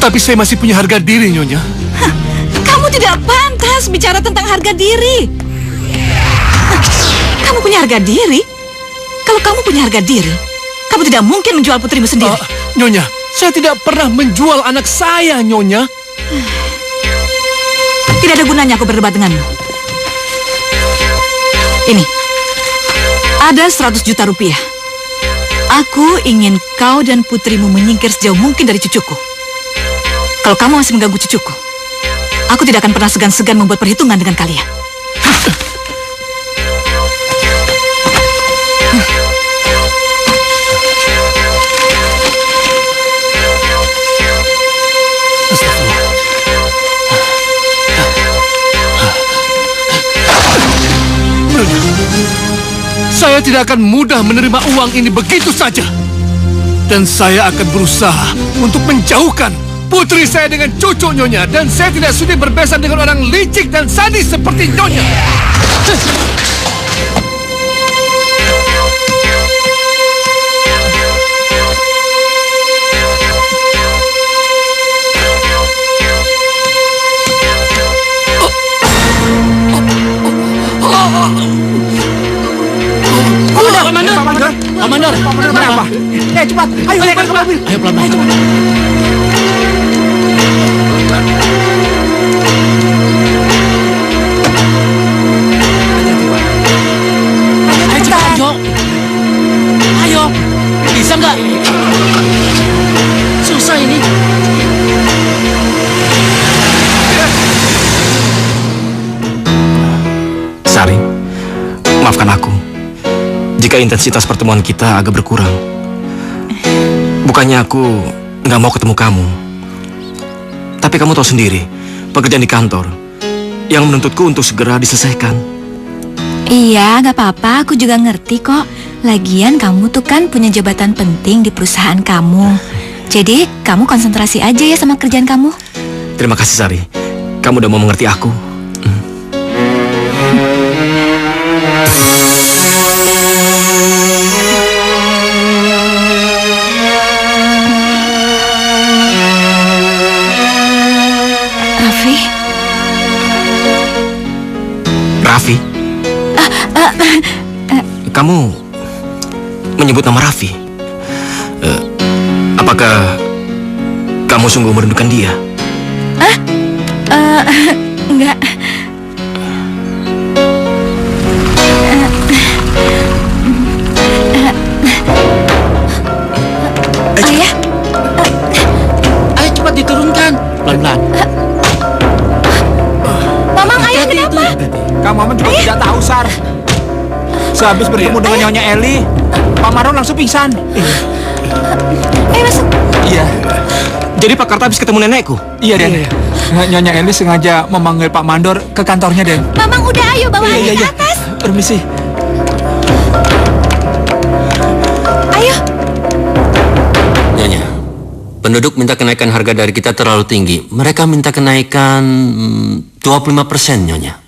tapi saya masih punya harga diri, Nyonya. Kamu tidak pantas bicara tentang harga diri. Kamu punya harga diri? Kalau kamu punya harga diri, kamu tidak mungkin menjual putrimu sendiri. Nyonya, saya tidak pernah menjual anak saya, Nyonya. Tidak ada gunanya aku berdebat denganmu. Ini, ada 100 juta rupiah. Aku ingin kau dan putrimu menyingkir sejauh mungkin dari cucuku. Kalau kamu masih mengganggu cucuku, aku tidak akan pernah segan-segan membuat perhitungan dengan kalian. Saya tidak akan mudah menerima uang ini begitu saja. Dan saya akan berusaha untuk menjauhkan putri saya dengan cucu Nyonya. Dan saya tidak sudi berbesan dengan orang licik dan sadis seperti Nyonya. Mandor, kenapa? Cepat, ayo naik ke mobil. Ayo pelan-pelan. Ayo cepat, Jo. Ayo, bisa nggak? Susah ini. Sari, maafkan aku. Jika jika intensitas pertemuan kita agak berkurang. Bukannya aku nggak mau ketemu kamu, tapi kamu tahu sendiri, pekerjaan di kantor yang menuntutku untuk segera diselesaikan. Iya, gak apa-apa, aku juga ngerti kok. Lagian kamu tuh kan punya jabatan penting di perusahaan kamu. Jadi kamu konsentrasi aja ya sama kerjaan kamu. Terima kasih Sari, kamu udah mau mengerti aku. Raffi? Kamu menyebut nama Raffi? Apakah kamu sungguh merindukan dia? Enggak. Ayah? Ayo cepat diturunkan. Pelan-pelan. Mamang, ayah kenapa? Kang Maman juga tidak tahu, Sar. Sehabis bertemu dengan Nyonya Eli, Pak Maron langsung pingsan. Ayo masuk. Iya. Jadi Pak Karta habis ketemu nenekku? Iya, Den. Nyonya Eli sengaja memanggil Pak Mandor ke kantornya, Den. Mamang udah, ayo bawa ayah ke atas. Permisi. Ayo. Nyonya, penduduk minta kenaikan harga dari kita terlalu tinggi. Mereka minta kenaikan 25%, Nyonya.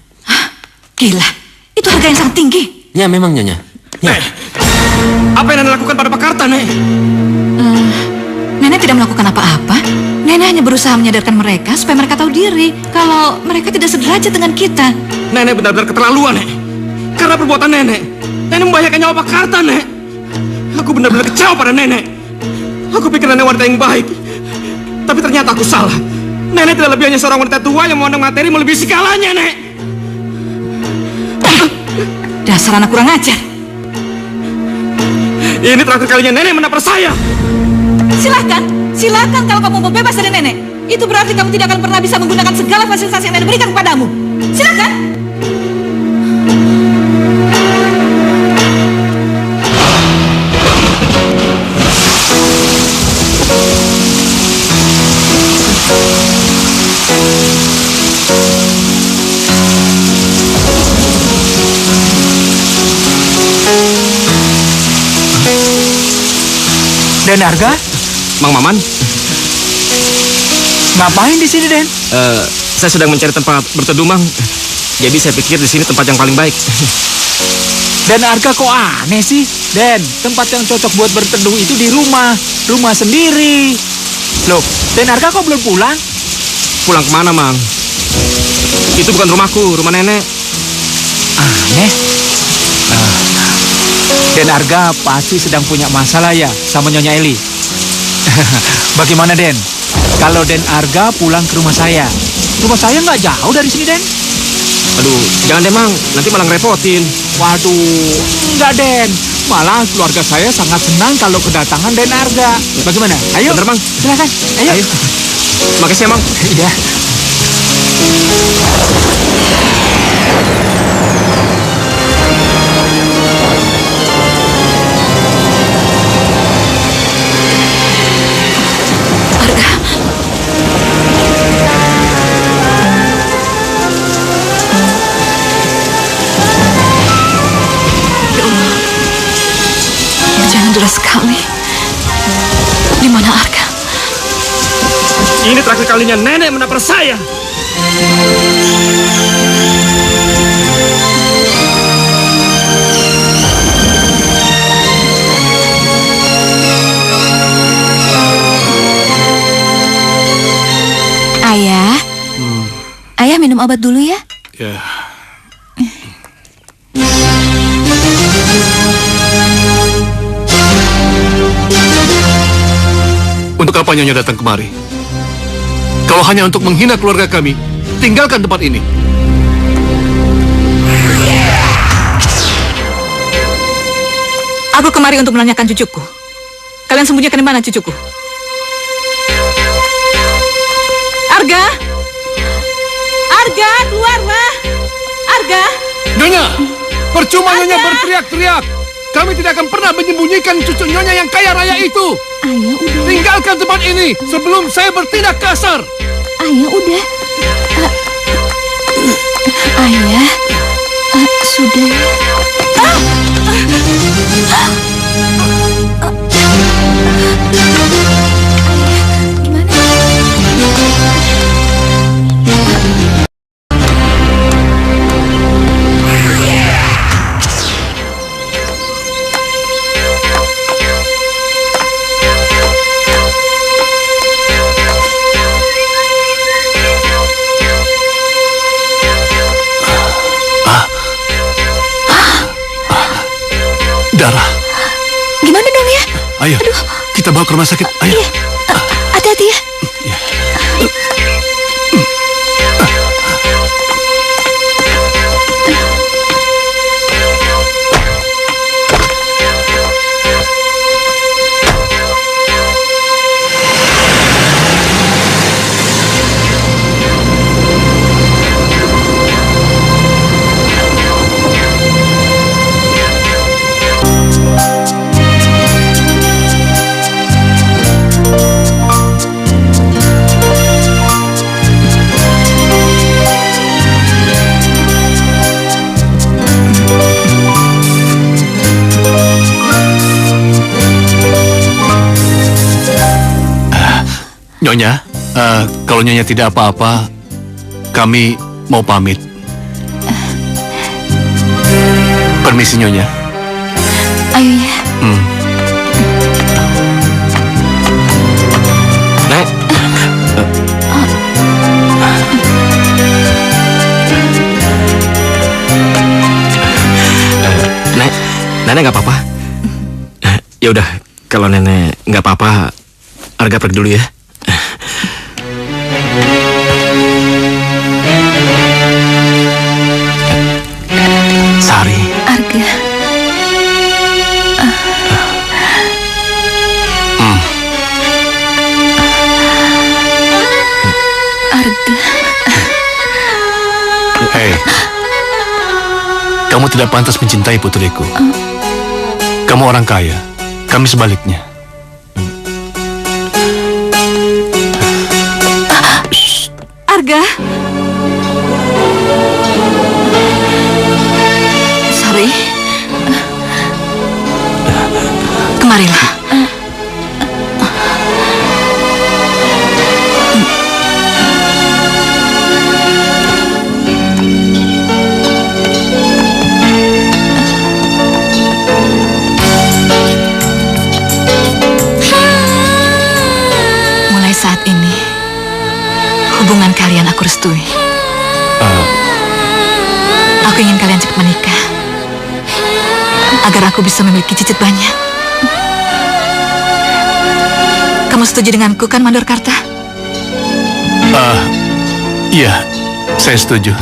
Gila, itu harga yang sangat tinggi. Ya, memang, Nyonya. Ya. Apa yang Nenek lakukan pada Pak Karta, Nek? Nenek tidak melakukan apa-apa. Nenek hanya berusaha menyadarkan mereka supaya mereka tahu diri kalau mereka tidak sederajat dengan kita. Nenek benar-benar keterlaluan, Nek. Karena perbuatan Nenek membahayakan nyawa Pak Karta, Nek. Aku benar-benar kecewa pada Nenek. Aku pikir Nenek wanita yang baik, tapi ternyata aku salah. Nenek tidak lebih hanya seorang wanita tua yang memandang materi melebihi segalanya, Nek. Dasar anak kurang ajar. Ini terakhir kalinya Nenek menabrak saya. Silakan kalau kamu mau bebas dari Nenek. Itu berarti kamu tidak akan pernah bisa menggunakan segala fasilitas yang Nenek berikan kepadamu. Silakan. Den Arga? Mang Maman? Ngapain di sini, Den? Saya sedang mencari tempat berteduh, Mang. Jadi saya pikir di sini tempat yang paling baik. Den Arga kok aneh sih? Den, tempat yang cocok buat berteduh itu di rumah sendiri. Loh, Den Arga kok belum pulang? Pulang kemana, Mang? Itu bukan rumahku, rumah Nenek. Aneh. Den Arga pasti sedang punya masalah ya sama Nyonya Eli. Bagaimana, Den? Kalau Den Arga pulang ke rumah saya. Rumah saya nggak jauh dari sini, Den. Aduh, jangan deh, Mang. Nanti malah ngerepotin. Waduh, enggak, Den. Malah keluarga saya sangat senang kalau kedatangan Den Arga. Bagaimana? Ayo. Bener, Mang. Silakan. Ayo. Makasih ya, Mang. Iya. Jelas sekali. Di mana Arga? Ini terakhir kalinya Nenek menabrak saya. Ayah. Ayah minum obat dulu ya. Ya. Untuk apa Nyonya datang kemari? Kalau hanya untuk menghina keluarga kami, tinggalkan tempat ini. Aku kemari untuk menanyakan cucuku. Kalian sembunyikan di mana cucuku? Arga? Arga, keluarlah! Arga! Nyonya! Percuma Nyonya berteriak-teriak! kami tidak akan pernah menyembunyikan cucu nyonya yang kaya raya itu. Ayah udah. Tinggalkan tempat ini sebelum saya bertindak kasar. Ayah udah. Ayah, sudah ya. Darah. Gimana dong ya? Ayo, kita bawa ke rumah sakit. Ayo. Iya, hati-hati ya. Nyonya, kalau Nyonya tidak apa-apa, kami mau pamit. Permisi Nyonya. Ayo ya. Nek. Nenek nggak apa-apa. Ya udah, kalau nenek nggak apa-apa, Arga pergi dulu ya. Sari. Arga. Arga. Hei, kamu tidak pantas mencintai putriku. Kamu orang kaya, kami sebaliknya. Arga. Sari. Kemarilah. Mulai saat ini, hubungan kalian aku restui. Aku ingin kalian cepat menikah, agar aku bisa memiliki cicit banyak. Kamu setuju denganku kan, Mandor Karta? Iya, saya setuju.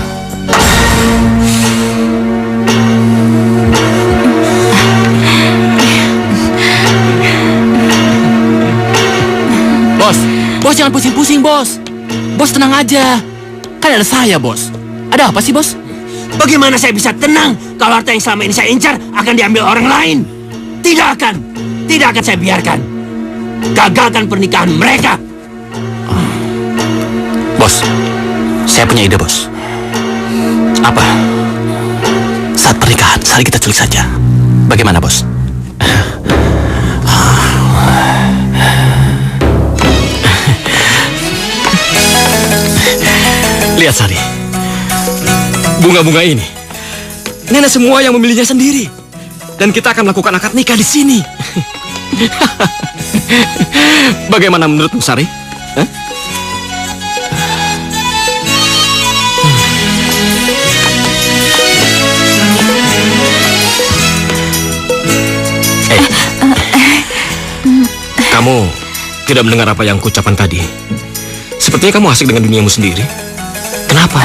Bos jangan pusing-pusing, Bos. Bos tenang aja. Kan ada saya, Bos. Ada apa sih, Bos? Bagaimana saya bisa tenang kalau harta yang selama ini saya incar akan diambil orang lain? Tidak akan saya biarkan. Gagalkan pernikahan mereka. Bos, saya punya ide, Bos. Apa? Saat pernikahan, Sari kita culik saja. Bagaimana, Bos? Lihat, Sari. Bunga-bunga ini, nenek semua yang memilihnya sendiri. Dan kita akan melakukan akad nikah di sini. Bagaimana menurutmu, Sari? Hah? Kamu tidak mendengar apa yang kuucapkan tadi. Sepertinya kamu asik dengan duniamu sendiri. Kenapa?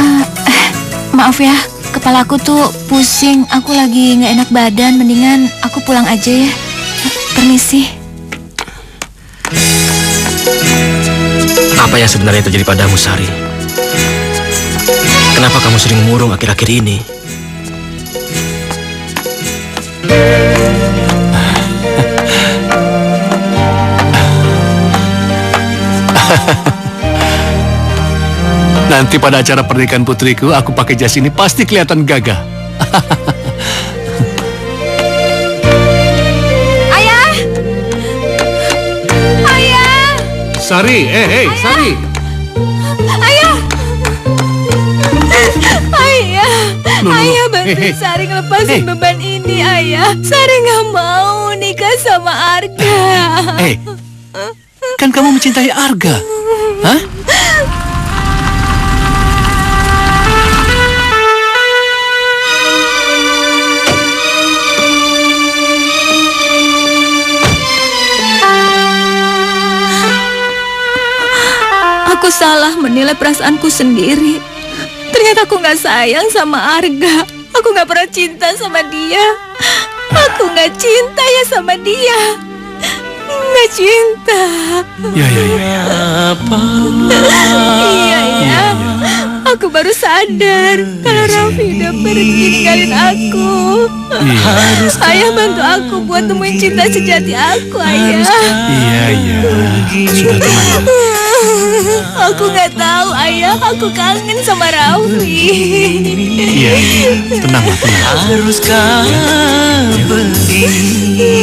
Maaf ya, kepalaku tuh pusing. Aku lagi nggak enak badan. Mendingan aku pulang aja ya. Permisi. Apa yang sebenarnya terjadi padamu, Sari? Kenapa kamu sering murung akhir-akhir ini? Nanti pada acara pernikahan putriku, aku pakai jas ini pasti kelihatan gagah. Ayah! Ayah! Sari, Sari. Ayah! Ayah! Loh, Ayah bantu Sari ngelepasin beban ini, Ayah. Sari nggak mau nikah sama Arga. Kan kamu mencintai Arga. Hah? Aku salah menilai perasaanku sendiri. Ternyata aku nggak sayang sama Arga. Aku nggak pernah cinta sama dia. Aku nggak cinta ya sama dia. Nggak cinta. Ya. Iya. Aku baru sadar kalau Raffi udah pergi ninggalin aku. Ayah bantu aku buat temuin cinta sejati aku, Ayah. Iya. Sudah tenang. Aku nggak tahu, Ayah. Aku kangen sama Raffi. Iya. Tenanglah. Haruskah begini?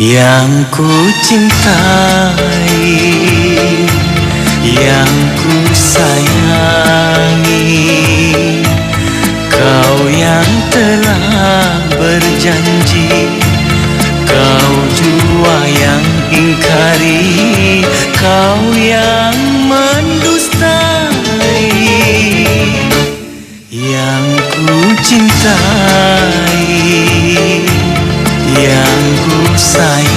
Yang ku cintai, yang ku sayangi, kau yang telah berjanji, kau jua yang ingkari, kau yang mendustai. Yang ku cintai, yang ku sayangi,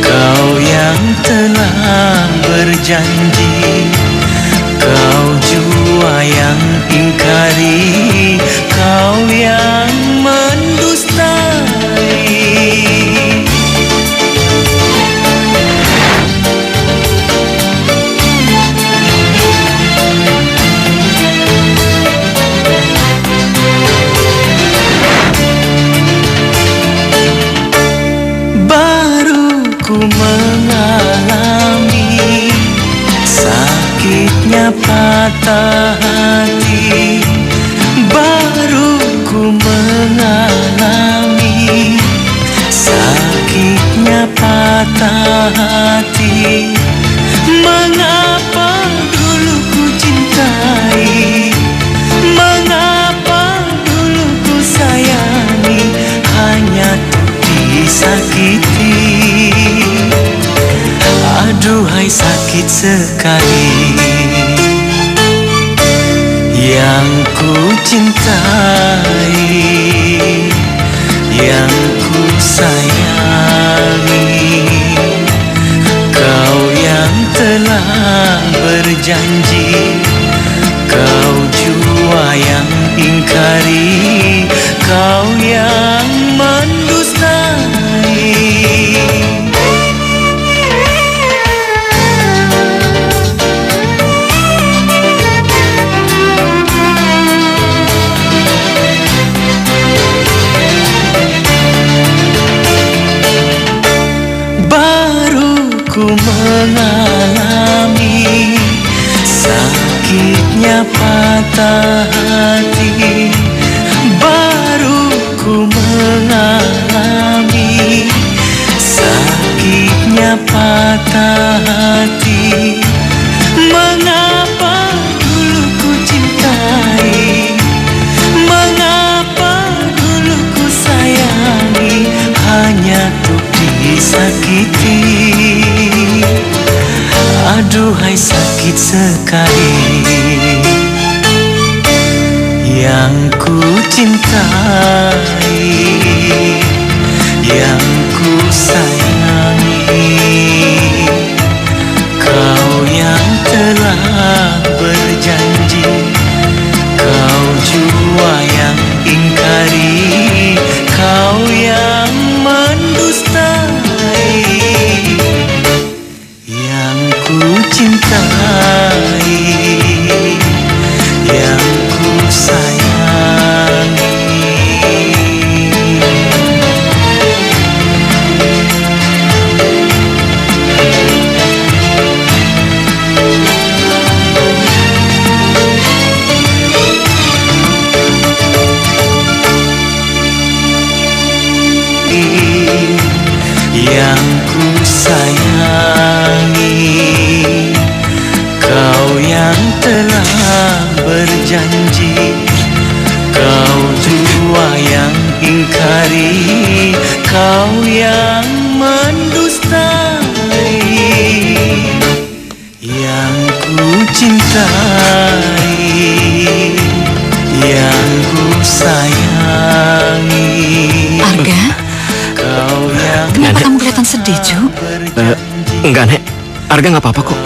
kau yang telah berjanji, kau jua yang ingkari, kau yang mendustai. Ku mengalami sakitnya patah hati, baru ku mengalami sakitnya patah hati. Mengapa dulu ku cintai, mengapa dulu ku sayangi, hanya disakiti. Aduhai sakit sekali. Yang ku cintai, yang ku sayangi, kau yang telah berjanji, kau jua yang ingkari, kau yang mendustai. Ku mengalami sakitnya patah hati, baru ku mengalami sakitnya patah hati. Mengapa dulu ku cintai, mengapa dulu ku sayangi, hanya untuk disakiti. Aduhai sakit sekali. Yang ku cintai, yang ku sayangi, kau yang ku cintai, yang ku sayangi. Yang ku sayangi, kau yang telah berjanji, kau jua yang ingkari, kau yang mendustai, yang ku cintai, yang ku sayangi. Arga, Kau yang kenapa kamu kelihatan sedih, Ju? Enggak, Nek. Arga nggak apa-apa kok.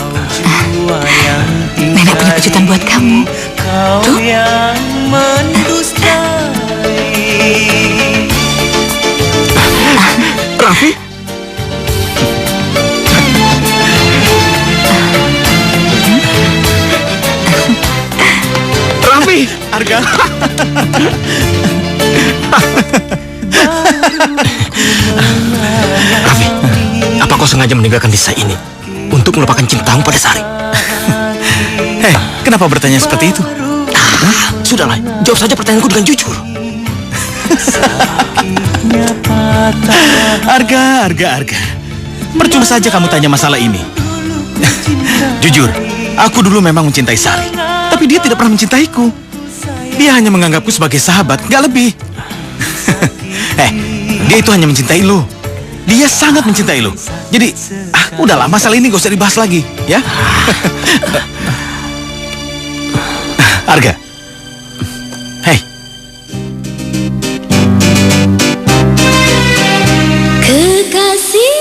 Nenek punya kejutan buat kamu. Kau yang mendustai. Raffi? Raffi! Arga. Raffi, apa kau sengaja meninggalkan desa ini untuk melupakan cintamu pada Sari? Hei, kenapa bertanya seperti itu? Sudahlah, jawab saja pertanyaanku dengan jujur. Arga. Percuma saja kamu tanya masalah ini. Jujur, aku dulu memang mencintai Sari, tapi dia tidak pernah mencintaiku. Dia hanya menganggapku sebagai sahabat, gak lebih. Dia itu hanya mencintai lo. Dia sangat mencintai lo. Jadi, udahlah, masalah ini gak usah dibahas lagi, ya? Arga. Hei. Kekasih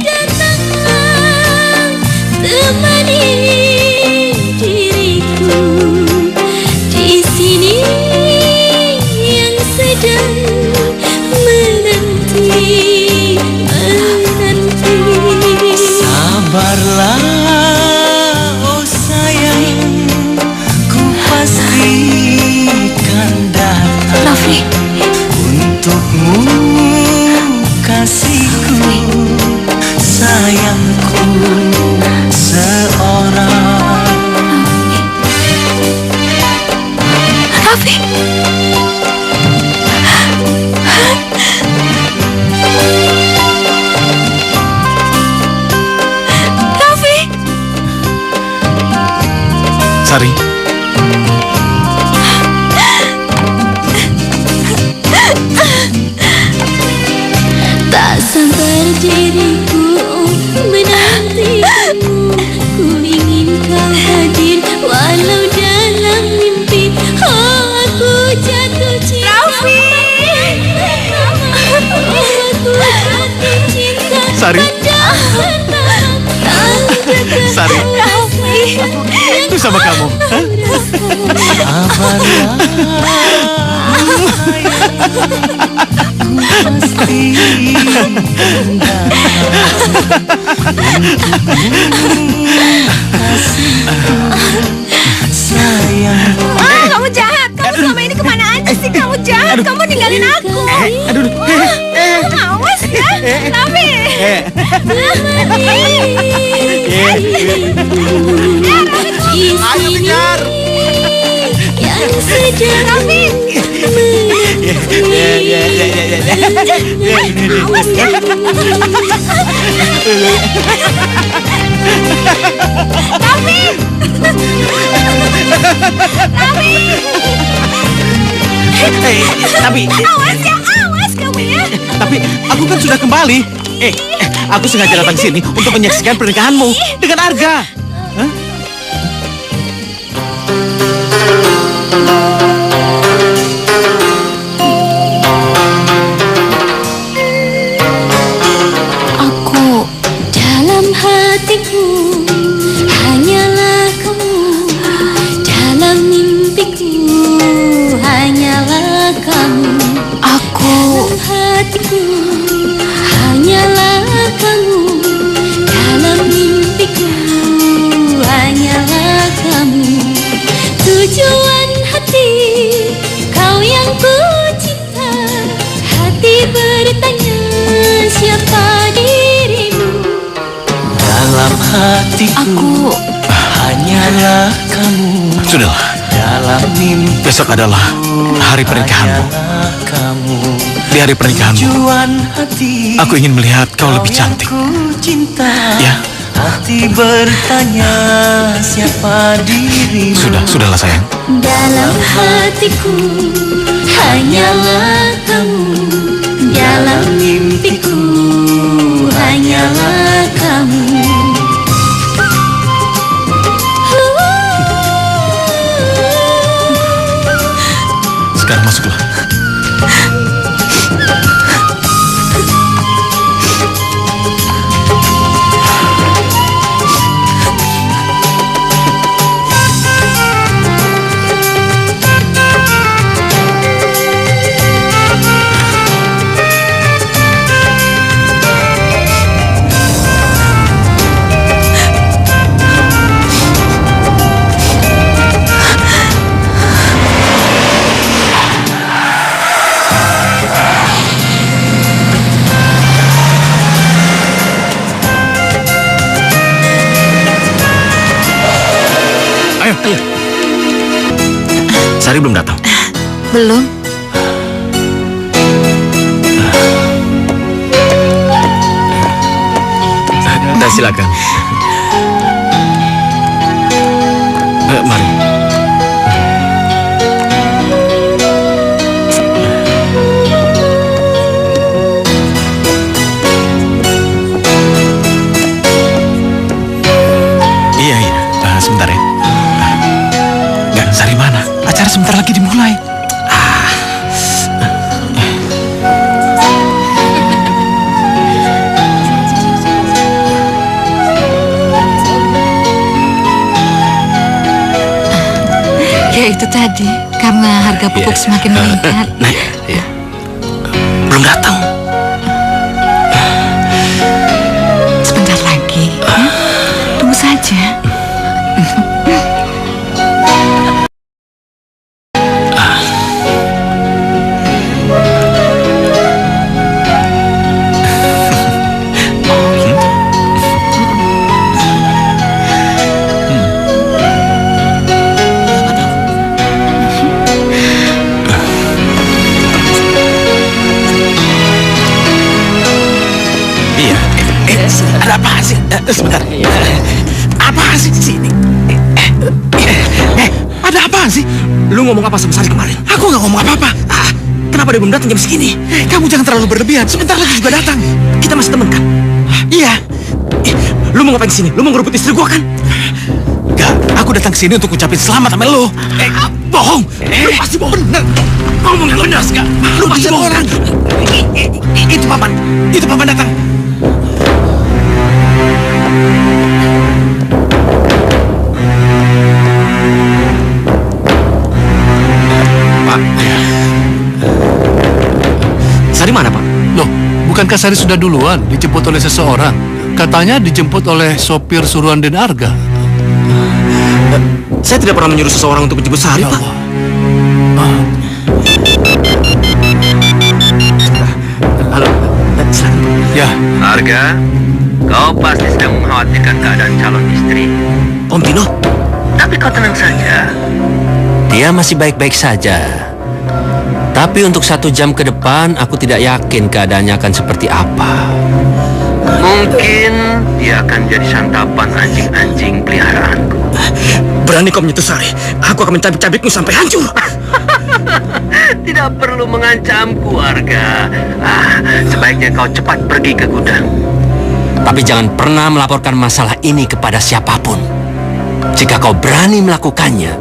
datanglah, temani diriku di sini yang sedang menanti. Sabarlah, oh sayang, ku pastikan datang. Raffi. Untukmu, kasihku, sayangku seorang. Raffi. Sari. Tak sabar diriku menantimu, ku ingin kau hadir walau dalam mimpi. Oh, aku jatuh cinta. Raffi. Aku jatuh cinta. Sari. Sari. Itu sama kamu. Sabarlah, ku pastikan sayangku. Kamu jahat. Kamu selama ini kemana aja sih? Kamu jahat. Kamu ninggalin aku. Awas ya, Raffi. Ayo kejar. Yang sedang Raffi. Awas ya. Raffi. Tapi Awas ya, awas kamu ya. Tapi aku kan sudah kembali. Aku sengaja datang sini untuk menyaksikan pernikahanmu dengan Arga. Hah? Aku dalam hatiku hanyalah kamu, dalam mimpiku hanyalah kamu. Aku dalam hatiku hanyalah kamu, dalam mimpiku Aku hanyalah kamu. Sudahlah. Dalam mimpi Besok adalah hari pernikahanmu. kamu. Di hari pernikahanmu, Tujuan hati aku ingin melihat kau lebih cantik. ku cinta. Ya, Hati bertanya siapa dirimu. sudahlah sayang. dalam hatiku hanyalah kamu, dalam mimpiku hanyalah kamu. Sekarang masuklah. Ayo. Sari belum datang. Belum. Silakan. Mari. Iya. Sebentar ya. Nggak, Sari mana? Acara sebentar lagi dimulai. Ya itu tadi, karena harga pupuk semakin meningkat. Belum datang. Sebentar lagi, ya. Tunggu saja. Ada apaan sih? Sebentar. Apaan sih di sini? Ada apaan sih? Lu ngomong apa sama Sari kemarin? Aku nggak ngomong apa-apa. Kenapa dia belum datang jam segini? Kamu jangan terlalu berlebihan. Sebentar lagi juga datang. Kita masih teman kan? Iya. Lu mau ngapain sini? Lu mau ngerebut istri gua kan? Enggak, aku datang ke sini untuk ucapin selamat sama lu. Bohong. Lu pasti bohong. Bener. Ngomong yang benar, enggak? Lu pasti bohong kan? Itu paman. Itu paman datang. Pak. Sari mana, Pak? Loh, bukankah Sari sudah duluan dijemput oleh seseorang? Katanya dijemput oleh sopir suruhan Den Arga. Saya tidak pernah menyuruh seseorang untuk menjemput Sari, Pak. Halo, silakan. Ya, Arga, kau pasti sedang mengkhawatirkan keadaan calon istri. Om Tino. Tapi kau tenang saja. Dia masih baik-baik saja. Tapi untuk 1 jam ke depan, aku tidak yakin keadaannya akan seperti apa. Mungkin dia akan jadi santapan anjing-anjing peliharaanku. Berani kau menyentuh Sari, aku akan mencabik-cabikmu sampai hancur. Tidak perlu mengancamku, Arga. Sebaiknya kau cepat pergi ke gudang. Tapi jangan pernah melaporkan masalah ini kepada siapapun. Jika kau berani melakukannya,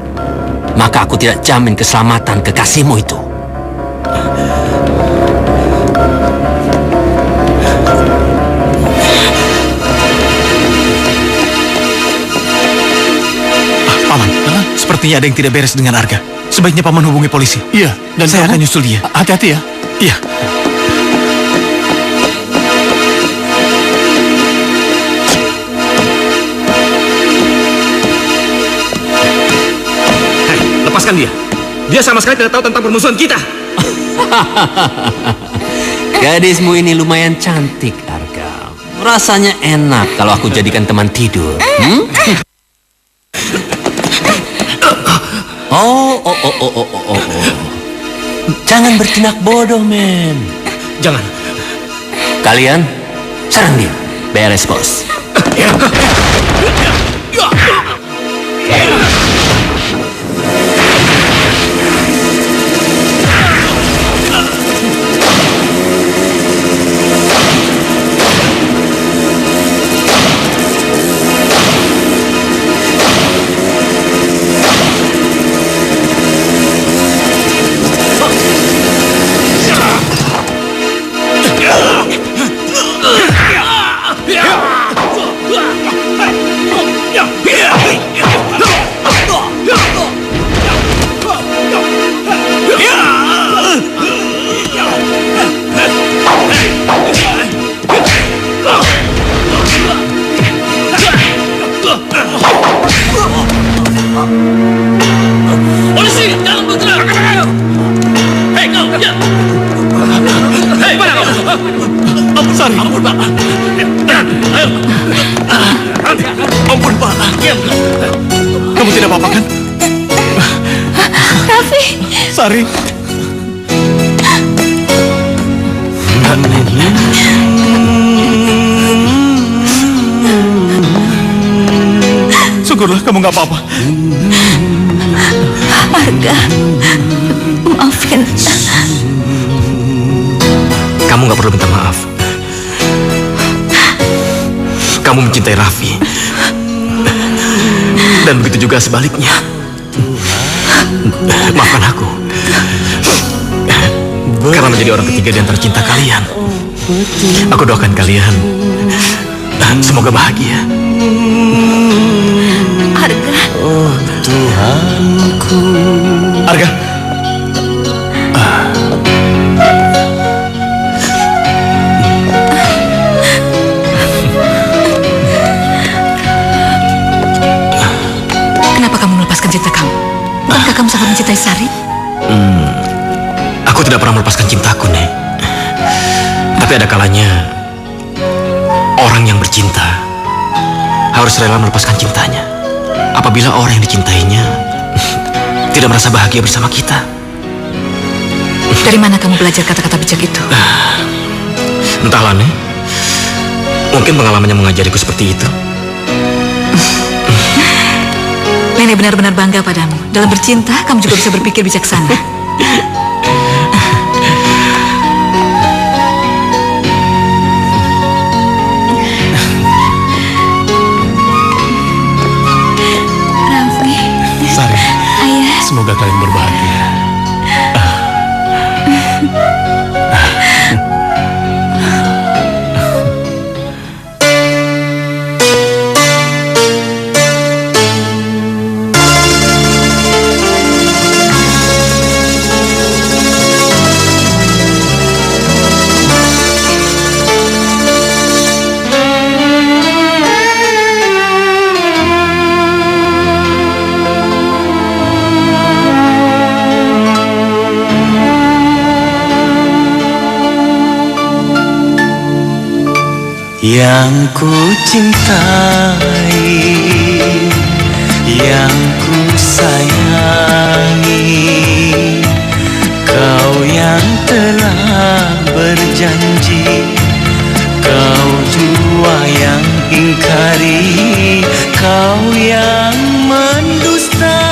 maka aku tidak jamin keselamatan kekasihmu itu. Paman, sepertinya ada yang tidak beres dengan Arga. Sebaiknya paman hubungi polisi. iya. Dan Saya kamu akan nyusul dia. Hati-hati ya. Iya. Hei, lepaskan dia. Dia sama sekali tidak tahu tentang permusuhan kita. Gadismu ini lumayan cantik, Arga. Rasanya enak kalau aku jadikan teman tidur. Oh. Jangan bertindak bodoh, men. Jangan. Kalian serang dia. Beres, bos. Polisi, jangan bergerak. Hei, kau, ya. Hei, mana kau? Sari. Ampun, Pak. Ayo. Ampun, Pak. Kamu tidak apa-apa kan? Raffi. Sari. Syukurlah kamu nggak apa-apa. Arga, maafin. Kamu nggak perlu minta maaf. Kamu mencintai Raffi. Dan begitu juga sebaliknya. Maafkan aku. Karena menjadi orang ketiga di antara cinta kalian. Aku doakan kalian semoga bahagia. Arga. Oh Tuhanku. Arga. Kenapa kamu melepaskan cinta kamu? Bukankah kamu sangat mencintai Sari? Aku tidak pernah melepaskan cintaku, Nek. Tapi ada kalanya orang yang bercinta harus rela melepaskan cintanya apabila orang yang dicintainya tidak merasa bahagia bersama kita. Dari mana kamu belajar kata-kata bijak itu? Entahlah, Nek. Mungkin pengalamannya mengajariku seperti itu. Nenek benar-benar bangga padamu. Dalam bercinta, kamu juga bisa berpikir bijaksana. Raffi. Sari, Ayah. semoga kalian berbahagia. Yang ku cintai, yang ku sayangi, kau yang telah berjanji, kau jua yang ingkari, kau yang mendustai.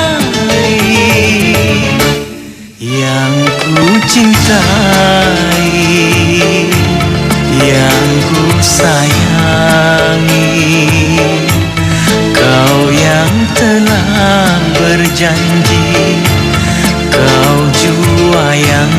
Yang ku cintai, yang ku sayangi, kau yang telah berjanji, kau jua yang